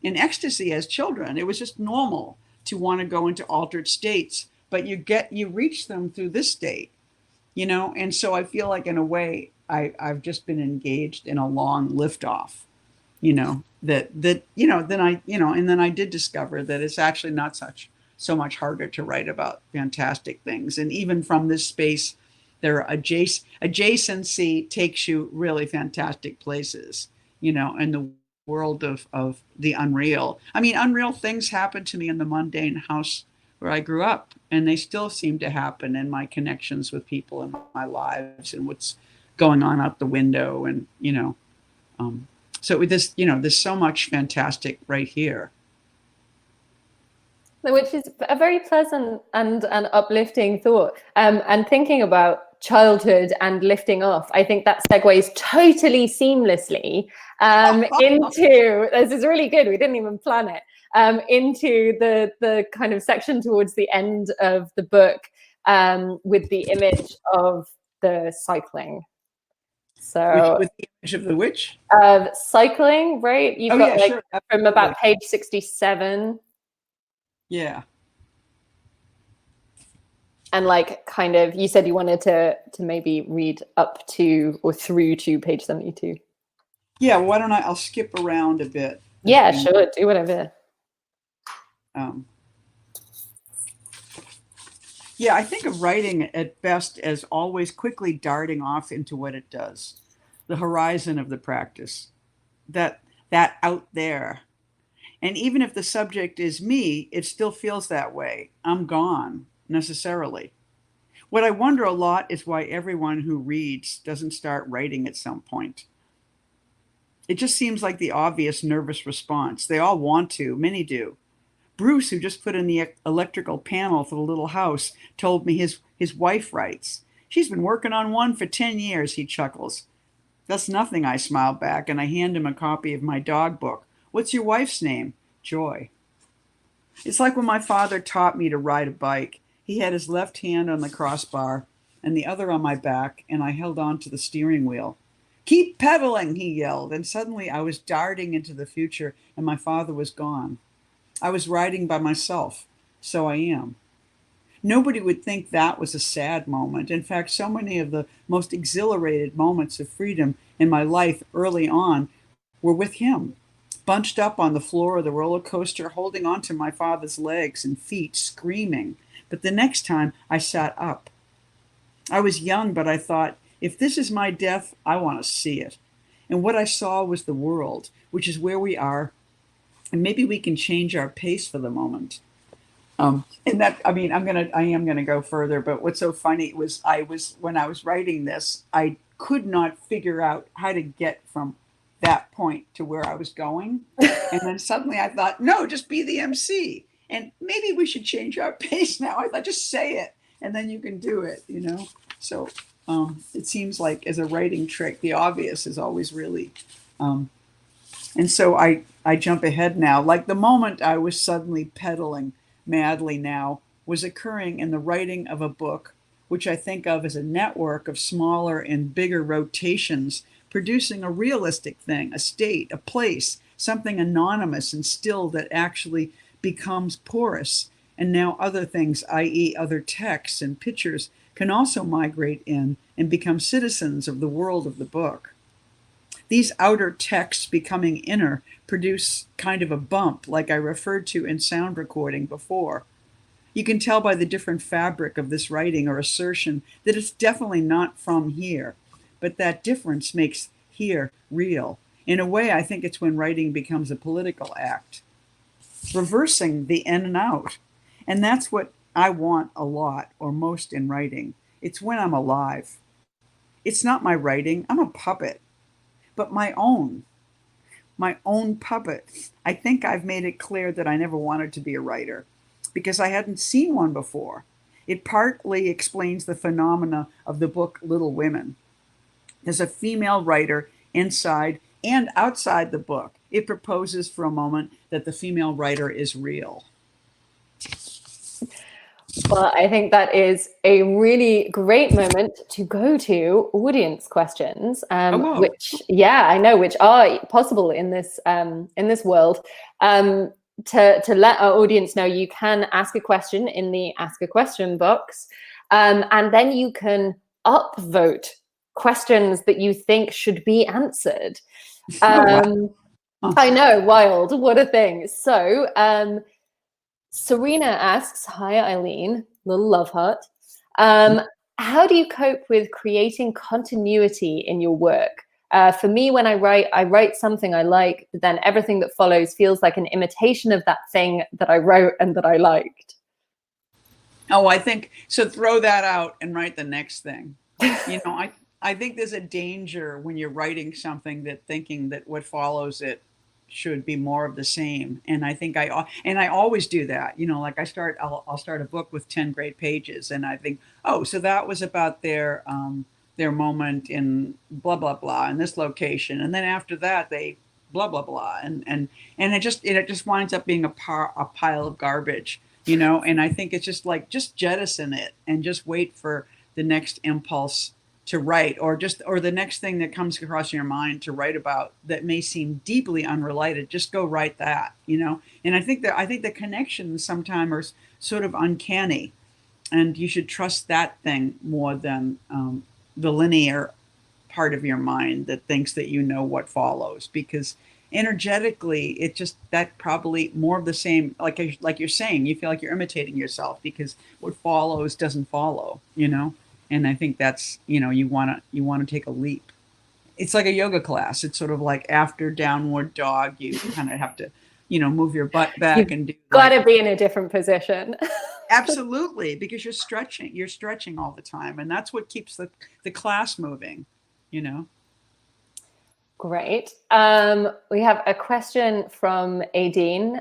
in ecstasy as children. It was just normal to want to go into altered states, but you reach them through this state, and so I feel like in a way I've just been engaged in a long liftoff, that then I did discover that it's actually not so much harder to write about fantastic things. And even from this space, their adjacency takes you really fantastic places, and the world of the unreal. I mean, unreal things happened to me in the mundane house where I grew up, and they still seem to happen in my connections with people in my lives and what's going on out the window. And, so with this, there's so much fantastic right here. Which is a very pleasant and an uplifting thought. And thinking about childhood and lifting off, I think that segues totally seamlessly into, this is really good, we didn't even plan it, into the kind of section towards the end of the book, with the image of the cycling. So with the image of the which? Cycling, right? You've got sure. From about page 67. Yeah. And like kind of, you said you wanted to maybe read up to or through to page 72. Yeah, why don't I'll skip around a bit. Yeah, sure, do whatever. Yeah, I think of writing at best as always quickly darting off into what it does, the horizon of the practice, that out there. And even if the subject is me, it still feels that way. I'm gone, necessarily. What I wonder a lot is why everyone who reads doesn't start writing at some point. It just seems like the obvious nervous response. They all want to, many do. Bruce, who just put in the electrical panel for the little house, told me his wife writes. She's been working on one for 10 years, he chuckles. That's nothing, I smile back, and I hand him a copy of my dog book. What's your wife's name? Joy. It's like when my father taught me to ride a bike. He had his left hand on the crossbar and the other on my back, and I held on to the steering wheel. "Keep pedaling," he yelled, and suddenly I was darting into the future and my father was gone. I was riding by myself. So I am. Nobody would think that was a sad moment. In fact, so many of the most exhilarated moments of freedom in my life early on were with him, bunched up on the floor of the roller coaster, holding onto my father's legs and feet, screaming. But the next time I sat up. I was young, but I thought, if this is my death, I want to see it. And what I saw was the world, which is where we are, and maybe we can change our pace for the moment. And that, I mean, I am gonna go further, but what's so funny was when I was writing this, I could not figure out how to get from that point to where I was going. And then suddenly I thought, no, just be the MC. And maybe we should change our pace now. I thought, just say it, and then you can do it, you know? So it seems like as a writing trick, the obvious is always really, and so I jump ahead now. Like the moment I was suddenly pedaling madly now was occurring in the writing of a book, which I think of as a network of smaller and bigger rotations, producing a realistic thing, a state, a place, something anonymous and still that actually becomes porous. And now other things, i.e. other texts and pictures, can also migrate in and become citizens of the world of the book. These outer texts becoming inner produce kind of a bump, like I referred to in sound recording before. You can tell by the different fabric of this writing or assertion that it's definitely not from here, but that difference makes here real. In a way, I think it's when writing becomes a political act, reversing the in and out. And that's what I want a lot or most in writing. It's when I'm alive. It's not my writing, I'm a puppet, but my own puppet. I think I've made it clear that I never wanted to be a writer because I hadn't seen one before. It partly explains the phenomena of the book Little Women. There's a female writer inside and outside the book. It proposes for a moment that the female writer is real. Well, I think that is a really great moment to go to audience questions, which, yeah, I know, which are possible in this world. To let our audience know, you can ask a question in the Ask a Question box, and then you can upvote questions that you think should be answered. I know, wild, what a thing. So, Serena asks, hi, Eileen, little love heart. How do you cope with creating continuity in your work? For me, when I write something I like, but then everything that follows feels like an imitation of that thing that I wrote and that I liked. Oh, I think, so throw that out and write the next thing. You know, I think there's a danger when you're writing something that thinking that what follows it should be more of the same. And I think I always do that, you know, like I'll start a book with 10 great pages and I think, oh, so that was about their moment in blah, blah, blah, in this location. And then after that, they blah, blah, blah. And it just winds up being a pile of garbage, you know? And I think it's just like, just jettison it and just wait for the next impulse to write, or the next thing that comes across your mind to write about that may seem deeply unrelated. Just go write that, you know. And I think the connections sometimes are sort of uncanny, and you should trust that thing more than the linear part of your mind that thinks that you know what follows, because energetically it just, that probably more of the same, like you're saying, you feel like you're imitating yourself because what follows doesn't follow, you know. And I think that's, you know, you want to take a leap. It's like a yoga class. It's sort of like after downward dog, you kind of have to, you know, move your butt back and do. Got to be in a different position. Absolutely, because you're stretching all the time, and that's what keeps the class moving, you know. Great. We have a question from Aideen,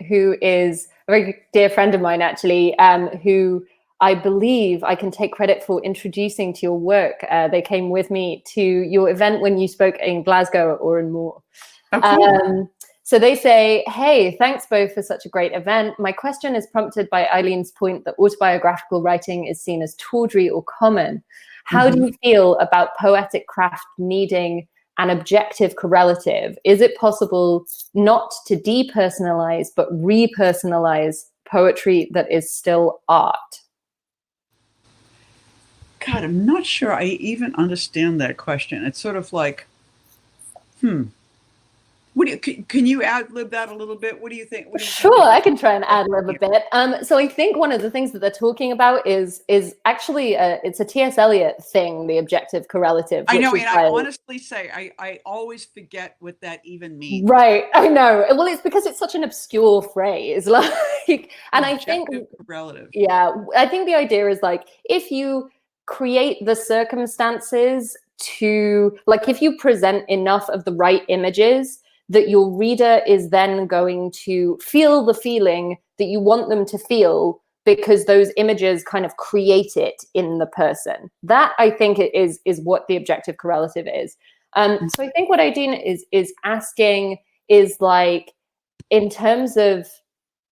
who is a very dear friend of mine, actually, who I believe I can take credit for introducing to your work. They came with me to your event when you spoke in Glasgow or in Moore. Oh, cool. So they say, hey, thanks both for such a great event. My question is prompted by Eileen's point that autobiographical writing is seen as tawdry or common. How do you feel about poetic craft needing an objective correlative? Is it possible not to depersonalize, but repersonalize poetry that is still art? God, I'm not sure I even understand that question. It's sort of like, what do you, can you ad-lib that a little bit? What do you think? What do you think? Sure, I can try and ad-lib a bit. So I think one of the things that they're talking about is actually it's a T.S. Eliot thing, the objective correlative. I know, and I honestly say I always forget what that even means. Right, I know. Well, it's because it's such an obscure phrase, like, and I think, correlative. Yeah, I think the idea is like if you create the circumstances to, like, if you present enough of the right images, that your reader is then going to feel the feeling that you want them to feel because those images kind of create it in the person. That, I think, is what the objective correlative is. So I think what Eileen is asking is, like, in terms of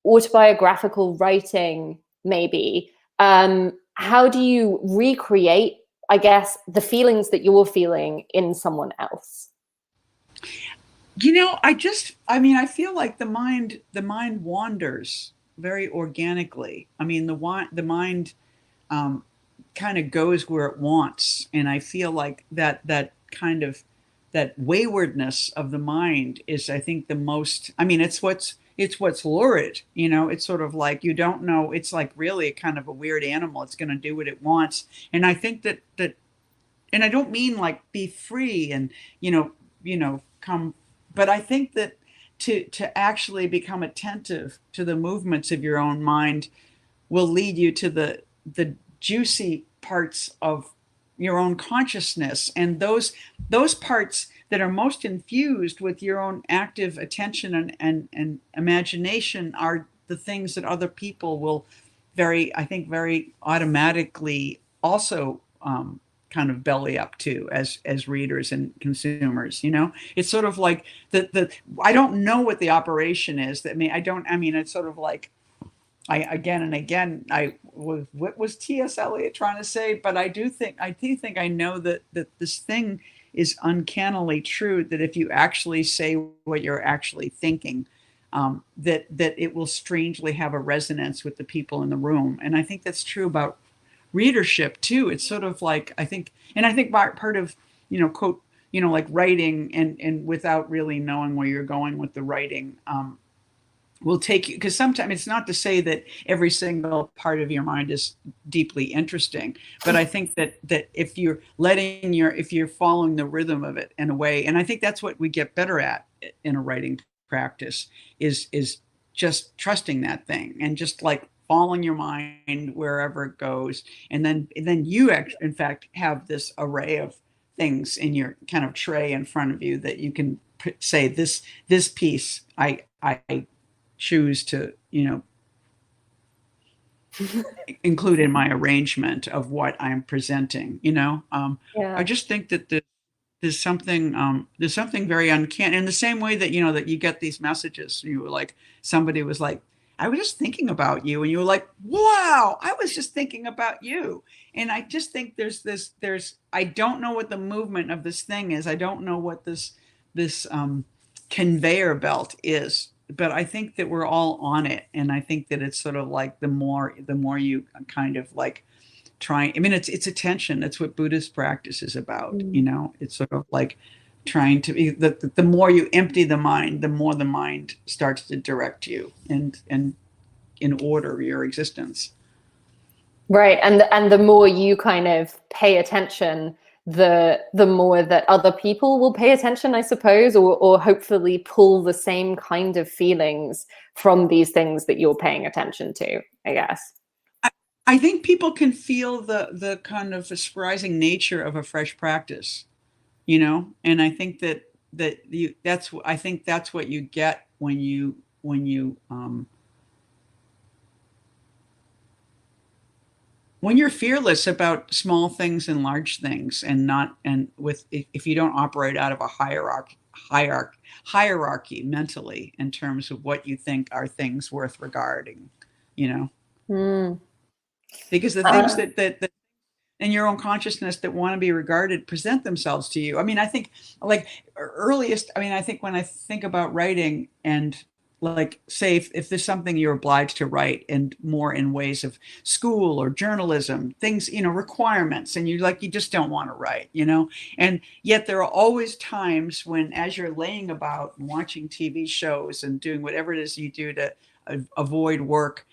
autobiographical writing, maybe, how do you recreate, I guess, the feelings that you're feeling in someone else? You know, I mean, I feel like the mind wanders very organically. I mean, the mind kind of goes where it wants, and I feel like that kind of that waywardness of the mind is, I think, the most. I mean, it's what's lurid. You know, it's sort of like you don't know. It's like really kind of a weird animal. It's going to do what it wants, and I think that, and I don't mean like be free and you know come. But I think that to actually become attentive to the movements of your own mind will lead you to the juicy parts of your own consciousness, and those parts that are most infused with your own active attention and imagination are the things that other people will very automatically also kind of belly up to as readers and consumers. You know, it's sort of like I don't know what the operation is. I mean, it's sort of like again and again, what was T.S. Eliot trying to say? But I do think I know that this thing is uncannily true, that if you actually say what you're actually thinking, that it will strangely have a resonance with the people in the room. And I think that's true about readership too. It's sort of like, I think part of, quote, like writing and without really knowing where you're going with the writing, will take you, because sometimes it's not to say that every single part of your mind is deeply interesting, but I think that if you're following the rhythm of it in a way, and I think that's what we get better at in a writing practice, is just trusting that thing and just like following your mind wherever it goes, and then you in fact have this array of things in your kind of tray in front of you that you can say, this piece I choose to include in my arrangement of what I'm presenting. Yeah. I just think that there's something very uncanny, in the same way that that you get these messages. You were like, somebody was like, I was just thinking about you, and you were like, wow, I was just thinking about you. And I just think there's I don't know what the movement of this thing is. I don't know what this conveyor belt is, but I think that we're all on it. And I think that it's sort of like the more you kind of like trying, I mean, it's attention. That's what Buddhist practice is about. It's sort of like trying to be, the more you empty the mind, the more the mind starts to direct you and in order your existence. Right. And the more you kind of pay attention, the more that other people will pay attention, I suppose, or hopefully pull the same kind of feelings from these things that you're paying attention to, I guess. I think people can feel the kind of surprising nature of a fresh practice, and I think I think that's what you get when you're fearless about small things and large things, if you don't operate out of a hierarchy mentally in terms of what you think are things worth regarding, because the things in your own consciousness that want to be regarded present themselves to you. I mean, I think like earliest, I mean, I think when I think about writing and like say if there's something you're obliged to write and more in ways of school or journalism, things, requirements, and you just don't want to write, and yet there are always times when as you're laying about and watching TV shows and doing whatever it is you do to avoid work,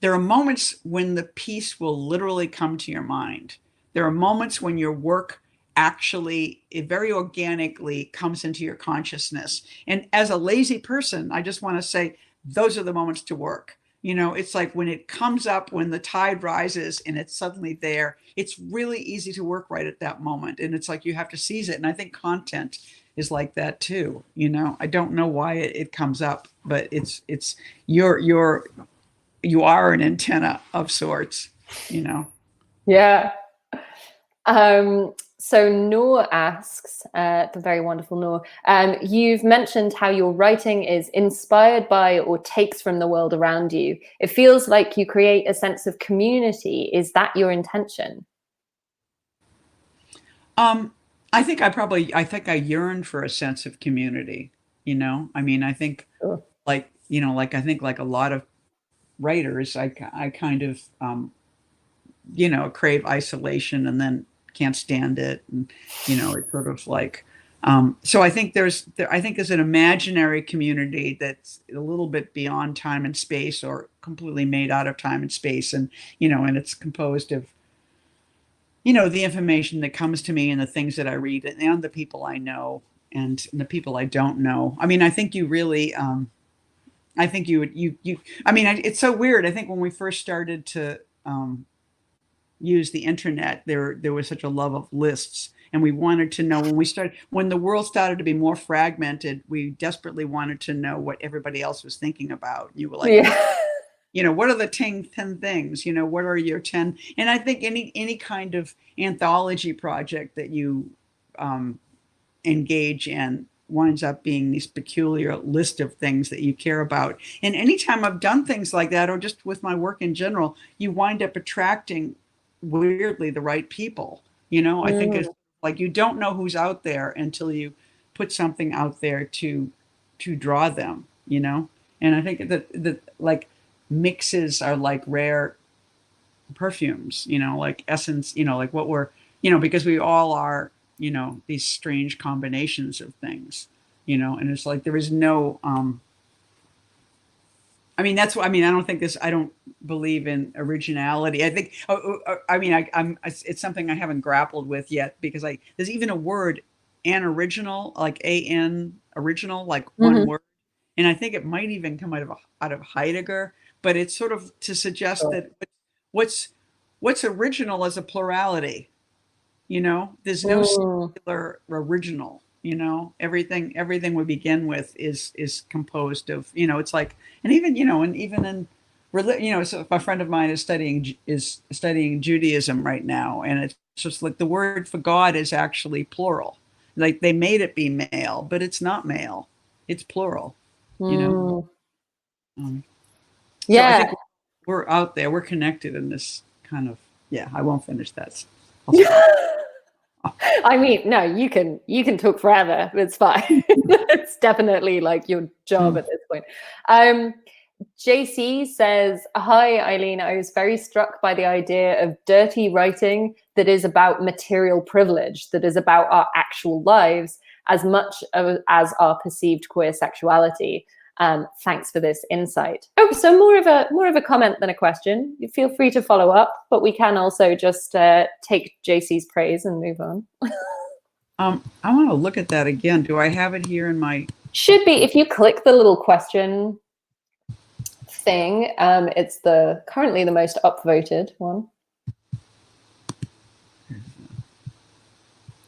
there are moments when the piece will literally come to your mind. There are moments when your work actually, it very organically comes into your consciousness. And as a lazy person, I just want to say those are the moments to work. It's like when it comes up, when the tide rises and it's suddenly there, it's really easy to work right at that moment. And it's like you have to seize it. And I think content is like that too. I don't know why it comes up, but it's you are an antenna of sorts. Yeah. So Noor asks, the very wonderful Noor, you've mentioned how your writing is inspired by or takes from the world around you. It feels like you create a sense of community. Is that your intention? I think I yearn for a sense of community, I mean, I think Sure. I think like a lot of writers, I kind of, crave isolation and then can't stand it. And, it's sort of like, so I think there's an imaginary community that's a little bit beyond time and space or completely made out of time and space. And, and it's composed of, the information that comes to me and the things that I read and the people I know and the people I don't know. I mean, I think you really, I think I mean, it's so weird. I think when we first started to use the internet, there was such a love of lists. And we wanted to know when the world started to be more fragmented, we desperately wanted to know what everybody else was thinking about. You were like, Yeah. What are the 10 things? What are your 10? And I think any kind of anthology project that you engage in winds up being this peculiar list of things that you care about. And anytime I've done things like that, or just with my work in general, you wind up attracting weirdly the right people. I think it's like you don't know who's out there until you put something out there to draw them, And I think that like mixes are like rare perfumes, like essence, like what we're, because we all are, these strange combinations of things, and it's like there is no I mean, that's what I mean. I don't believe in originality. I think, I mean, it's something I haven't grappled with yet because there's even a word, anoriginal, like original, like one word. And I think it might even come out of Heidegger, but it's sort of to suggest that what's original is a plurality. There's no singular original. Everything we begin with is composed of. It's like, and even in so a friend of mine is studying Judaism right now, and it's just like the word for God is actually plural. Like they made it be male, but it's not male; it's plural. So I Yeah. think we're out there. We're connected in this kind of. Yeah, I won't finish that. I mean, no, you can talk forever. It's fine. It's definitely like your job at this point. JC says, hi, Eileen. I was very struck by the idea of dirty writing that is about material privilege, that is about our actual lives as much as our perceived queer sexuality. Thanks for this insight. Oh, so more of a comment than a question. You feel free to follow up, but we can also just take JC's praise and move on. I want to look at that again. Do I have it here in my? Should be if you click the little question thing. It's currently the most upvoted one.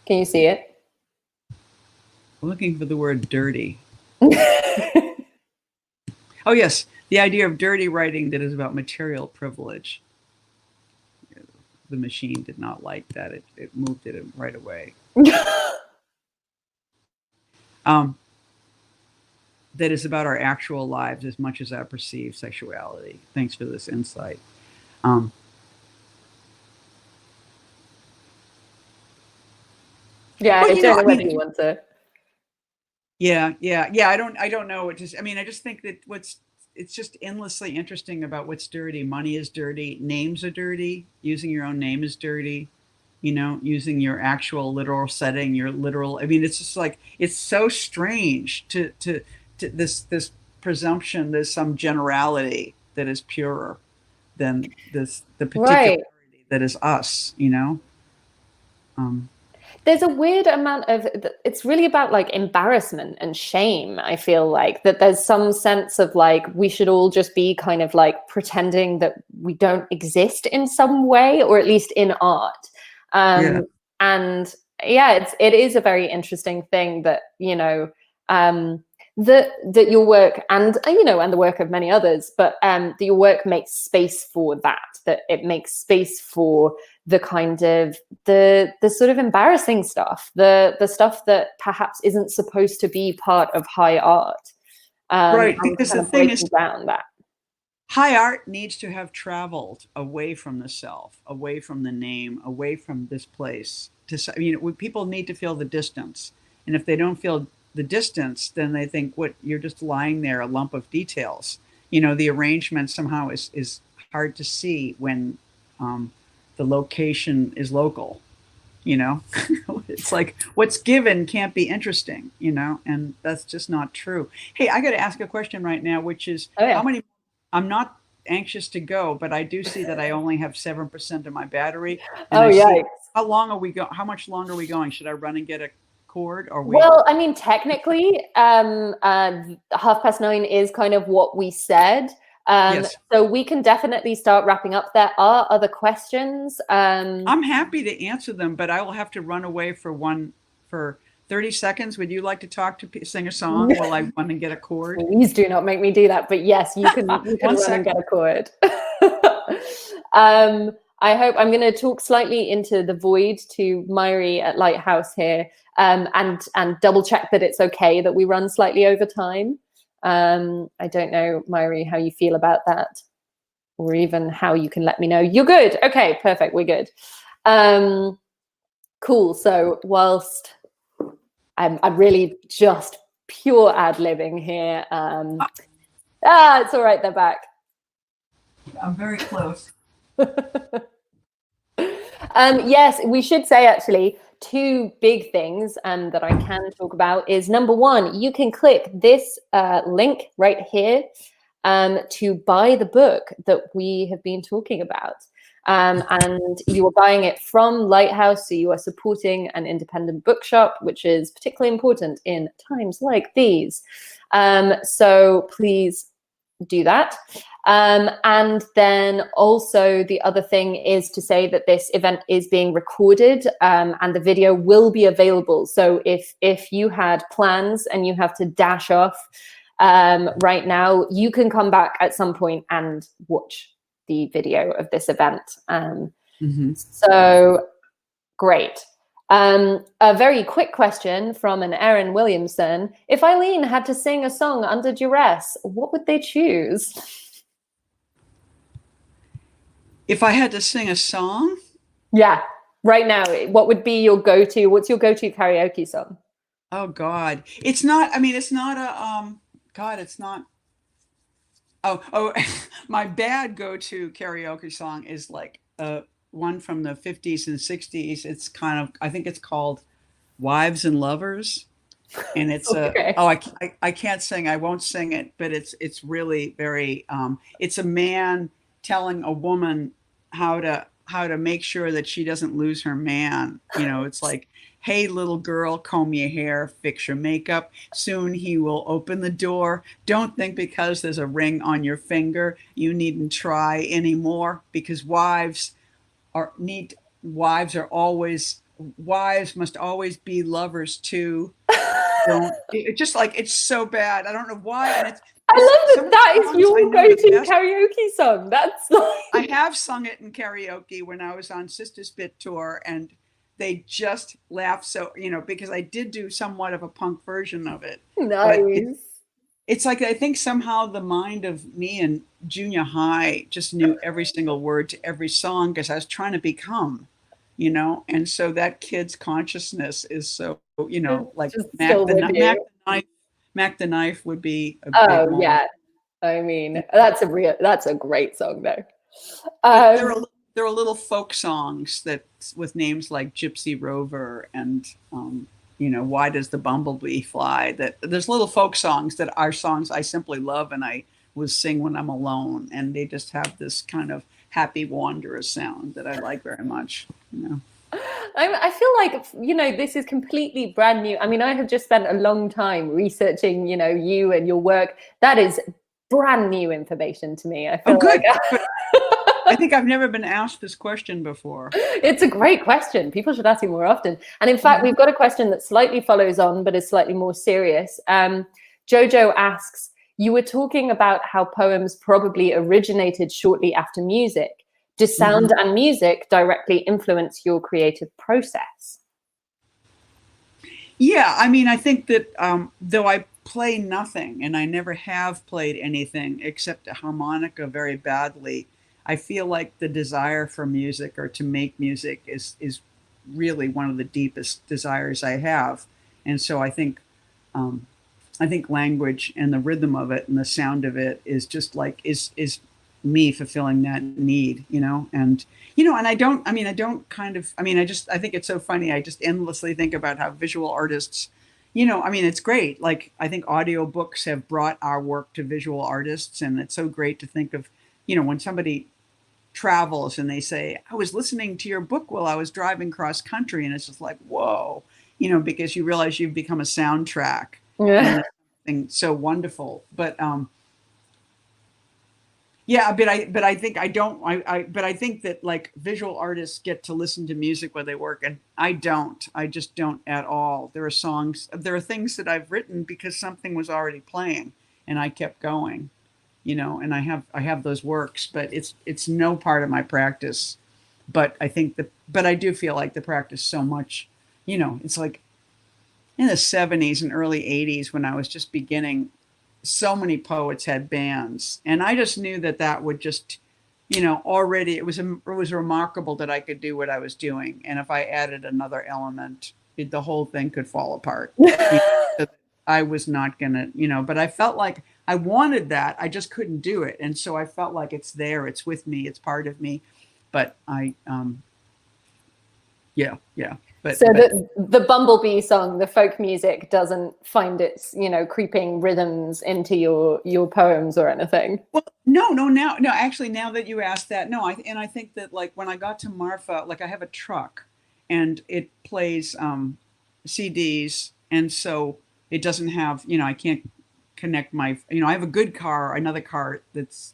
Can you see it? I'm looking for the word dirty. Oh, yes. The idea of dirty writing that is about material privilege. The machine did not like that. It moved it right away. That is about our actual lives as much as our perceived sexuality. Thanks for this insight. Yeah, Well, I you know, don't I know whether mean, you want to. yeah. I don't know. I mean, I just think that it's just endlessly interesting about what's dirty. Money is dirty. Names are dirty. Using your own name is dirty. You know, using your actual literal setting, your literal. I mean, it's just like it's so strange to this presumption. There's some generality that is purer than the Right. particularity that is us. You know. Um, There's a weird amount of, it's really about like embarrassment and shame. I feel like that there's some sense of like we should all just be kind of like pretending that we don't exist in some way, or at least in art. yeah. And yeah, it is a very interesting thing that, you know, that your work, and you know, and the work of many others, but that your work makes space for that it makes space for the kind of the sort of embarrassing stuff, the stuff that perhaps isn't supposed to be part of high art, Right, and because kind the of thing is, breaking down that. high art needs to have traveled away from the self, away from the name, away from this place. People need to feel the distance, and if they don't feel the distance, then they think, "What? You're just lying there, a lump of details." You know, the arrangement somehow is hard to see when the location is local. You know, it's like what's given can't be interesting. You know, and that's just not true. Hey, I got to ask a question right now, which is Oh how yeah. many I'm not anxious to go, but I do see that I only have 7% of my battery, and Oh I see yeah. how long are we go? How much longer are we going? Should I run and get a cord, or we? Well, I mean, technically, 9:30 is kind of what we said. Yes, So we can definitely start wrapping up. There are other questions. I'm happy to answer them, but I will have to run away for 30 seconds. Would you like to sing a song while I run and get a cord? Please do not make me do that. But yes, you can One run and second. get a cord. I hope I'm going to talk slightly into the void to Myri at Lighthouse here, and double check that it's okay that we run slightly over time. I don't know, Myri, how you feel about that, or even how you can let me know. You're good. Okay, perfect. We're good. Cool. So whilst I'm really just pure ad-libbing here. It's all right. They're back. I'm very close. Yes, we should say actually two big things that I can talk about is number one, you can click this link right here to buy the book that we have been talking about. And you are buying it from Lighthouse, so you are supporting an independent bookshop, which is particularly important in times like these. So please do that. And then also the other thing is to say that this event is being recorded, and the video will be available. So if you had plans and you have to dash off right now, you can come back at some point and watch the video of this event. So great. A very quick question from an Aaron Williamson. If Eileen had to sing a song under duress, what would they choose? If I had to sing a song, Yeah, right now, what would be your go-to? What's your go-to karaoke song? oh God, it's not. I mean, it's not a. God, it's not. Oh, my bad go-to karaoke song is like one from the 50s and 60s. It's kind of, I think it's called Wives and Lovers. And it's Okay. I can't sing. I won't sing it, but it's really very it's a man telling a woman how to make sure that she doesn't lose her man. You know, it's like, hey, little girl, comb your hair, fix your makeup. Soon he will open the door. Don't think because there's a ring on your finger, you needn't try anymore, because wives must always be lovers too. Don't just like it's so bad. I don't know why. And I love some that of the that is songs I your know the go-to best. karaoke song. That's I like have sung it in karaoke when I was on Sister Spit tour, and they just laughed. So, because I did do somewhat of a punk version of it, but nice. it's like I think somehow the mind of me in junior high just knew every single word to every song because I was trying to become, you know, and so that kid's consciousness is so, you know, like Just still with you. Mac the Knife would be a big Oh one. yeah. I mean, You that's a great song though. but there Um, are there are little folk songs that with names like Gypsy Rover and you know, Why Does the Bumblebee Fly? That there's little folk songs that are songs I simply love and I would sing when I'm alone, and they just have this kind of happy wanderer sound that I like very much. You know. I feel like, you know, this is completely brand new. I mean, I have just spent a long time researching, you know, you and your work. That is brand new information to me. I Oh, feel good. like But I think I've never been asked this question before. it's a great question. People should ask you more often. And in fact, Mhm. we've got a question that slightly follows on, but is slightly more serious. Jojo asks, you were talking about how poems probably originated shortly after music. Do sound Mhm. and music directly influence your creative process? Yeah, I mean, I think that though I play nothing and I never have played anything except a harmonica very badly, I feel like the desire for music or to make music is really one of the deepest desires I have. And so um, I think language and the rhythm of it and the sound of it is just like is me fulfilling that need, you know. And you know, and I don't kind of, I think it's so funny. I just endlessly think about how visual artists, you know, I mean, it's great. Like, I think audiobooks have brought our work to visual artists, and it's so great to think of, you know, when somebody travels and they say, I was listening to your book while I was driving cross country, and it's just like, whoa, you know, because you realize you've become a soundtrack, and Yeah. that's something so wonderful. But yeah, but I think I don't. But I think that like visual artists get to listen to music while they work, and I don't. I just don't at all. There are songs, there are things that I've written because something was already playing, and I kept going, you know. And I have those works, but it's no part of my practice. But I think but I do feel like the practice so much, you know. It's like in the 70s and early 80s when I was just beginning, so many poets had bands, and I just knew that that would just, you know, already it was remarkable that I could do what I was doing, and if I added another element, the whole thing could fall apart. You know, so I was not gonna, you know, but I felt like I wanted that, I just couldn't do it, and so I felt like it's there, it's with me, it's part of me, but yeah, yeah, So but the Bumblebee song, the folk music, doesn't find its, you know, creeping rhythms into your poems or anything. Well, no, no, now, no, actually, now that you asked that, no, and I think that like when I got to Marfa, like I have a truck and it plays CDs. And so it doesn't have, you know, I can't connect my, you know, I have a good car, another car that's,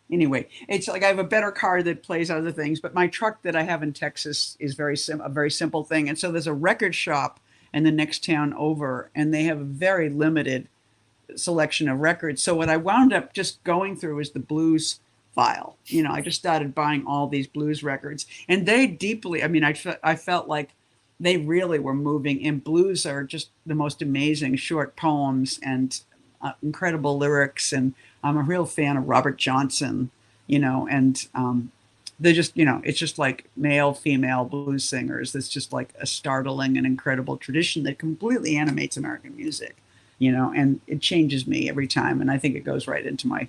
anyway, it's like I have a better car that plays other things, but my truck that I have in Texas is a very simple thing. And so there's a record shop in the next town over, and they have a very limited selection of records. So what I wound up just going through is the blues file. You know, I just started buying all these blues records, and they deeply, I mean, I felt like they really were moving. And blues are just the most amazing short poems and incredible lyrics. And I'm a real fan of Robert Johnson, you know, and they're just, you know, it's just like male, female blues singers. It's just like a startling and incredible tradition that completely animates American music, you know, and it changes me every time. And I think it goes right into my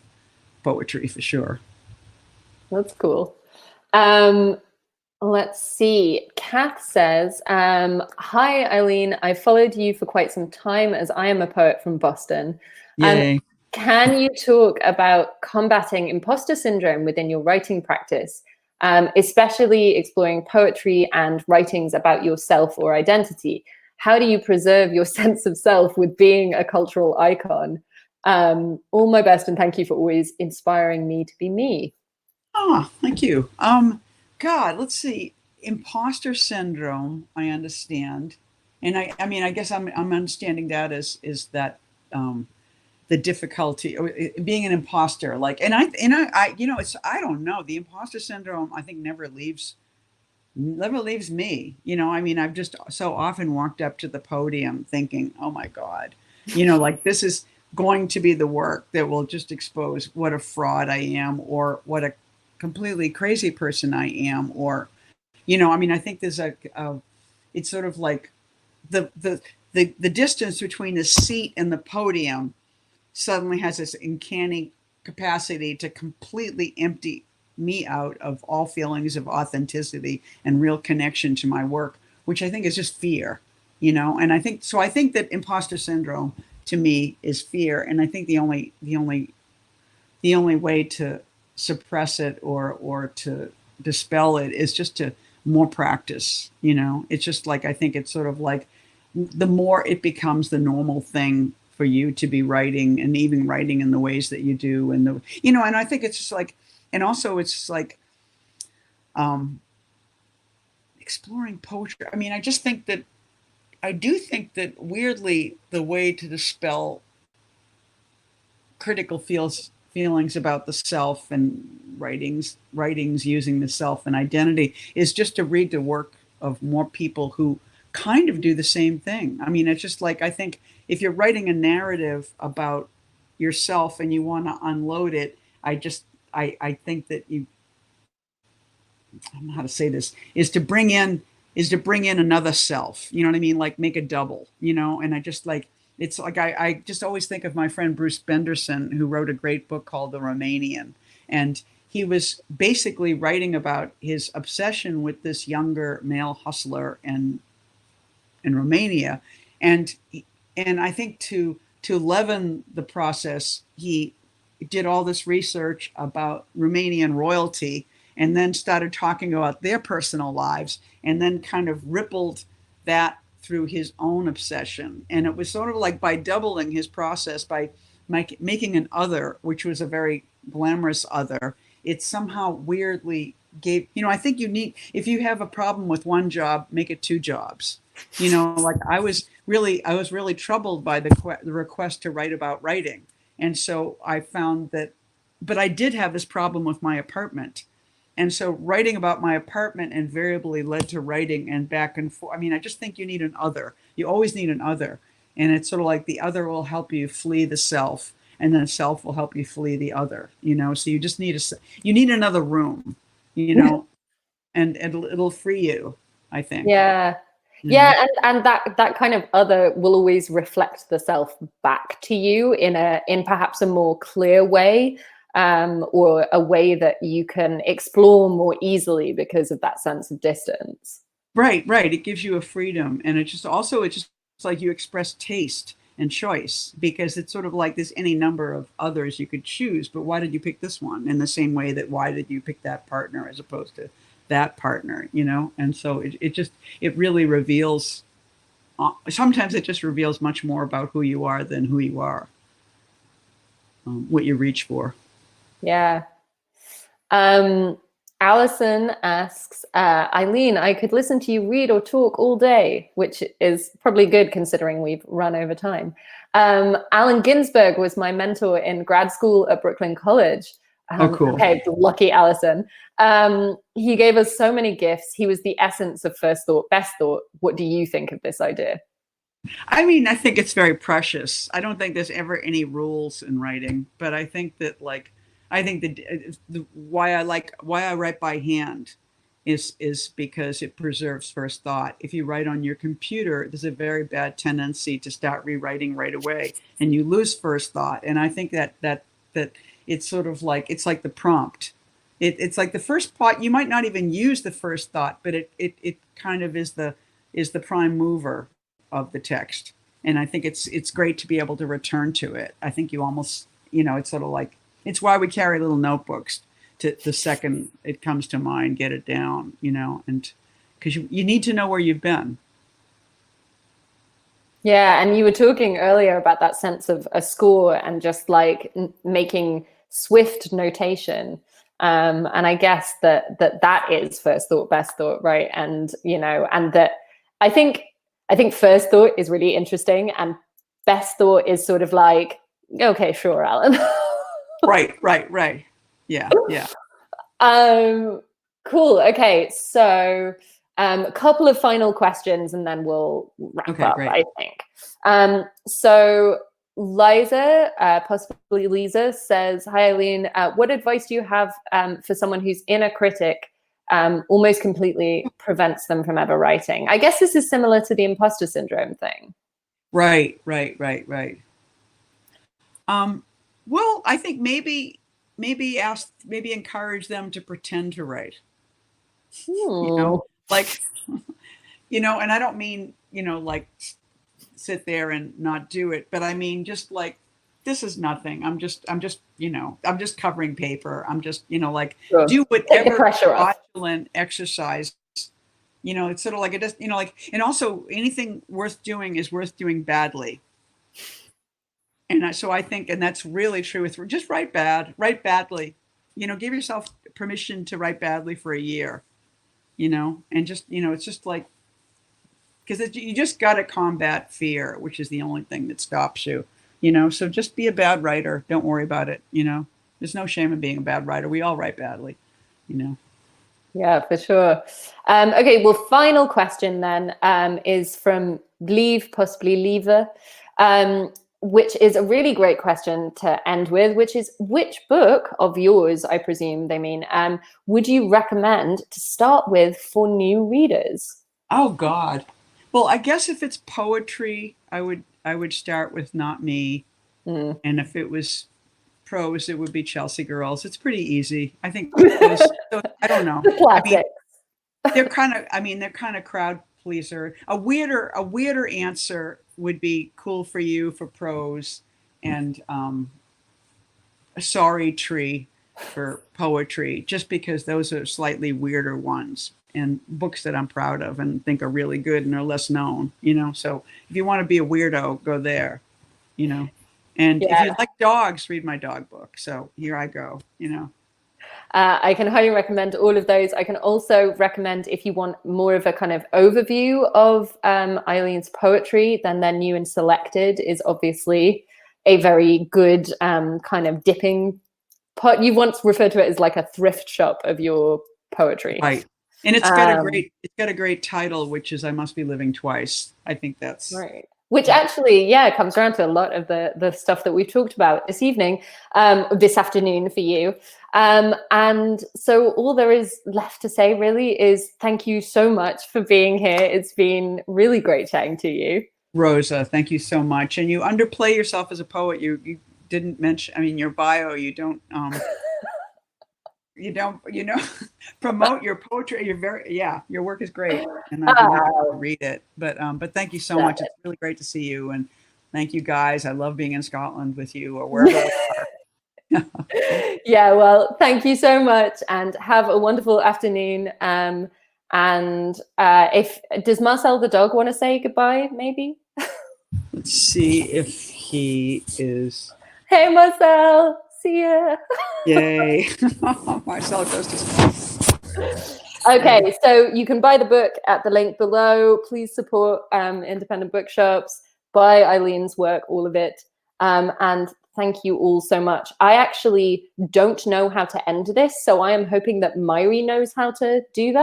poetry for sure. That's cool. Um, let's see. Kath says, hi, Eileen. I followed you for quite some time as I am a poet from Boston. Um, Yay. can you talk about combating imposter syndrome within your writing practice, especially exploring poetry and writings about yourself or identity? How do you preserve your sense of self with being a cultural icon? All my best, and thank you for always inspiring me to be me. Oh, thank you. God, let's see. Imposter syndrome, I understand. And I mean, I guess I'm understanding that as is that the difficulty being an imposter, like, and I you know, it's, I don't know, the imposter syndrome I think never leaves me, you know. I mean, I've just so often walked up to the podium thinking, oh my god, you know, like this is going to be the work that will just expose what a fraud I am, or what a completely crazy person I am, or I mean, I think there's it's sort of like the distance between the seat and the podium suddenly has this uncanny capacity to completely empty me out of all feelings of authenticity and real connection to my work, which I think is just fear, and I think that imposter syndrome to me is fear. And I think the only way to suppress it or to dispel it is just to more practice. It's just like, I think it's sort of like the more it becomes the normal thing for you to be writing, and even writing in the ways that you do, and and I think it's just like, and also it's just like exploring poetry. I mean, I do think that weirdly the way to dispel critical feelings about the self and writings using the self and identity is just to read the work of more people who kind of do the same thing. I mean, it's just like, I think if you're writing a narrative about yourself and you want to unload it, I think that I don't know how to say this, is to bring in another self. You know what I mean? Like make a double, and I just like, it's like, I just always think of my friend Bruce Benderson, who wrote a great book called The Romanian. And he was basically writing about his obsession with this younger male hustler in Romania. And I think to leaven the process, he did all this research about Romanian royalty, and then started talking about their personal lives, and then kind of rippled that through his own obsession. And it was sort of like, by doubling his process, by making an other, which was a very glamorous other, it somehow weirdly gave, I think if you have a problem with one job, make it two jobs. Like I was really troubled by the request to write about writing. And so I found that, but I did have this problem with my apartment. And so writing about my apartment invariably led to writing and back and forth. I mean, I just think you need an other. You always need an other. And it's sort of like the other will help you flee the self, and then the self will help you flee the other, so you just need you need another room, and it'll free you, I think. Yeah. Yeah, and that kind of other will always reflect the self back to you in perhaps a more clear way, or a way that you can explore more easily because of that sense of distance. Right. It gives you a freedom, and it's like you express taste and choice, because it's sort of like there's any number of others you could choose, but why did you pick this one? In the same way that why did you pick that partner as opposed to that partner, and so it really reveals, sometimes it just reveals much more about who you are than who you are, what you reach for. Yeah. Allison asks, Eileen, I could listen to you read or talk all day, which is probably good considering we've run over time. Allen Ginsberg was my mentor in grad school at Brooklyn College. Oh, cool. Okay, lucky Allison. He gave us so many gifts. He was the essence of first thought, best thought. What do you think of this idea? I mean, I think it's very precious. I don't think there's ever any rules in writing, but I think that why I write by hand is because it preserves first thought. If you write on your computer, there's a very bad tendency to start rewriting right away, and you lose first thought. And I think that it's sort of like, it's like the prompt. It's like the first part, you might not even use the first thought, but it kind of is the prime mover of the text. And I think it's great to be able to return to it. I think you almost, it's sort of like, it's why we carry little notebooks to the second it comes to mind, get it down, and because you need to know where you've been. Yeah, and you were talking earlier about that sense of a score and just like making swift notation. And I guess that is first thought, best thought, right? And and that I think first thought is really interesting, and best thought is sort of like, okay, sure, Alan. Right. Yeah. Cool. Okay, so a couple of final questions, and then we'll wrap up. Great. I think. So Liza, possibly Lisa, says, "Hi Eileen, what advice do you have for someone who's inner critic almost completely prevents them from ever writing. I guess this is similar to the imposter syndrome thing. Right. Well, I think maybe encourage them to pretend to write. You know, like, you know, and I don't mean, you know, like sit there and not do it, but I mean, just like, this is nothing. I'm just, you know, I'm just covering paper. I'm just, you know, like do whatever fraudulent exercise, you know, it's sort of like it just, you know, like, and also anything worth doing is worth doing badly. And so I think, and that's really true with just write badly, you know, give yourself permission to write badly for a year, you know, and just, you know, it's just like, because you just got to combat fear, which is the only thing that stops you, you know, so just be a bad writer. Don't worry about it. You know, there's no shame in being a bad writer. We all write badly, you know. Yeah, for sure. Okay, well, final question then is from Leave, possibly Lever, which is a really great question to end with, which is, which book of yours, I presume they mean, would you recommend to start with for new readers? Oh, God. Well, I guess if it's poetry, I would start with Not Me. And if it was prose, it would be Chelsea Girls. It's pretty easy. I think those, so, I don't know. I mean, they're kind of crowd pleaser. A weirder answer would be Cool for You for prose, and A Sorry Tree for poetry, just because those are slightly weirder ones and books that I'm proud of and think are really good and are less known, you know. So if you want to be a weirdo, go there, you know. And if you like dogs, read my dog book. So here I go, you know. I can highly recommend all of those. I can also recommend, if you want more of a kind of overview of Eileen's poetry, then their New and Selected is obviously a very good kind of dipping pot. You once referred to it as like a thrift shop of your poetry. Right. And it's got a great title, which is I Must Be Living Twice. I think that's right. Which actually, comes around to a lot of the stuff that we've talked about this evening, this afternoon for you. And so all there is left to say really is thank you so much for being here. It's been really great chatting to you. Rosa, thank you so much. And you underplay yourself as a poet. You didn't mention, I mean, your bio, you don't, you know, promote your poetry. Your work is great, and I'd be happy to read it. But thank you so much. It's really great to see you, and thank you guys. I love being in Scotland with you or wherever we are. Yeah, well, thank you so much, and have a wonderful afternoon. And does Marcel the dog want to say goodbye? Maybe. Let's see if he is. Hey, Marcel. See ya. Yay. Marcel goes to school. Okay, so you can buy the book at the link below. Please support independent bookshops. Buy Eileen's work, all of it. And thank you all so much. I actually don't know how to end this, so I am hoping that Myri knows how to do that.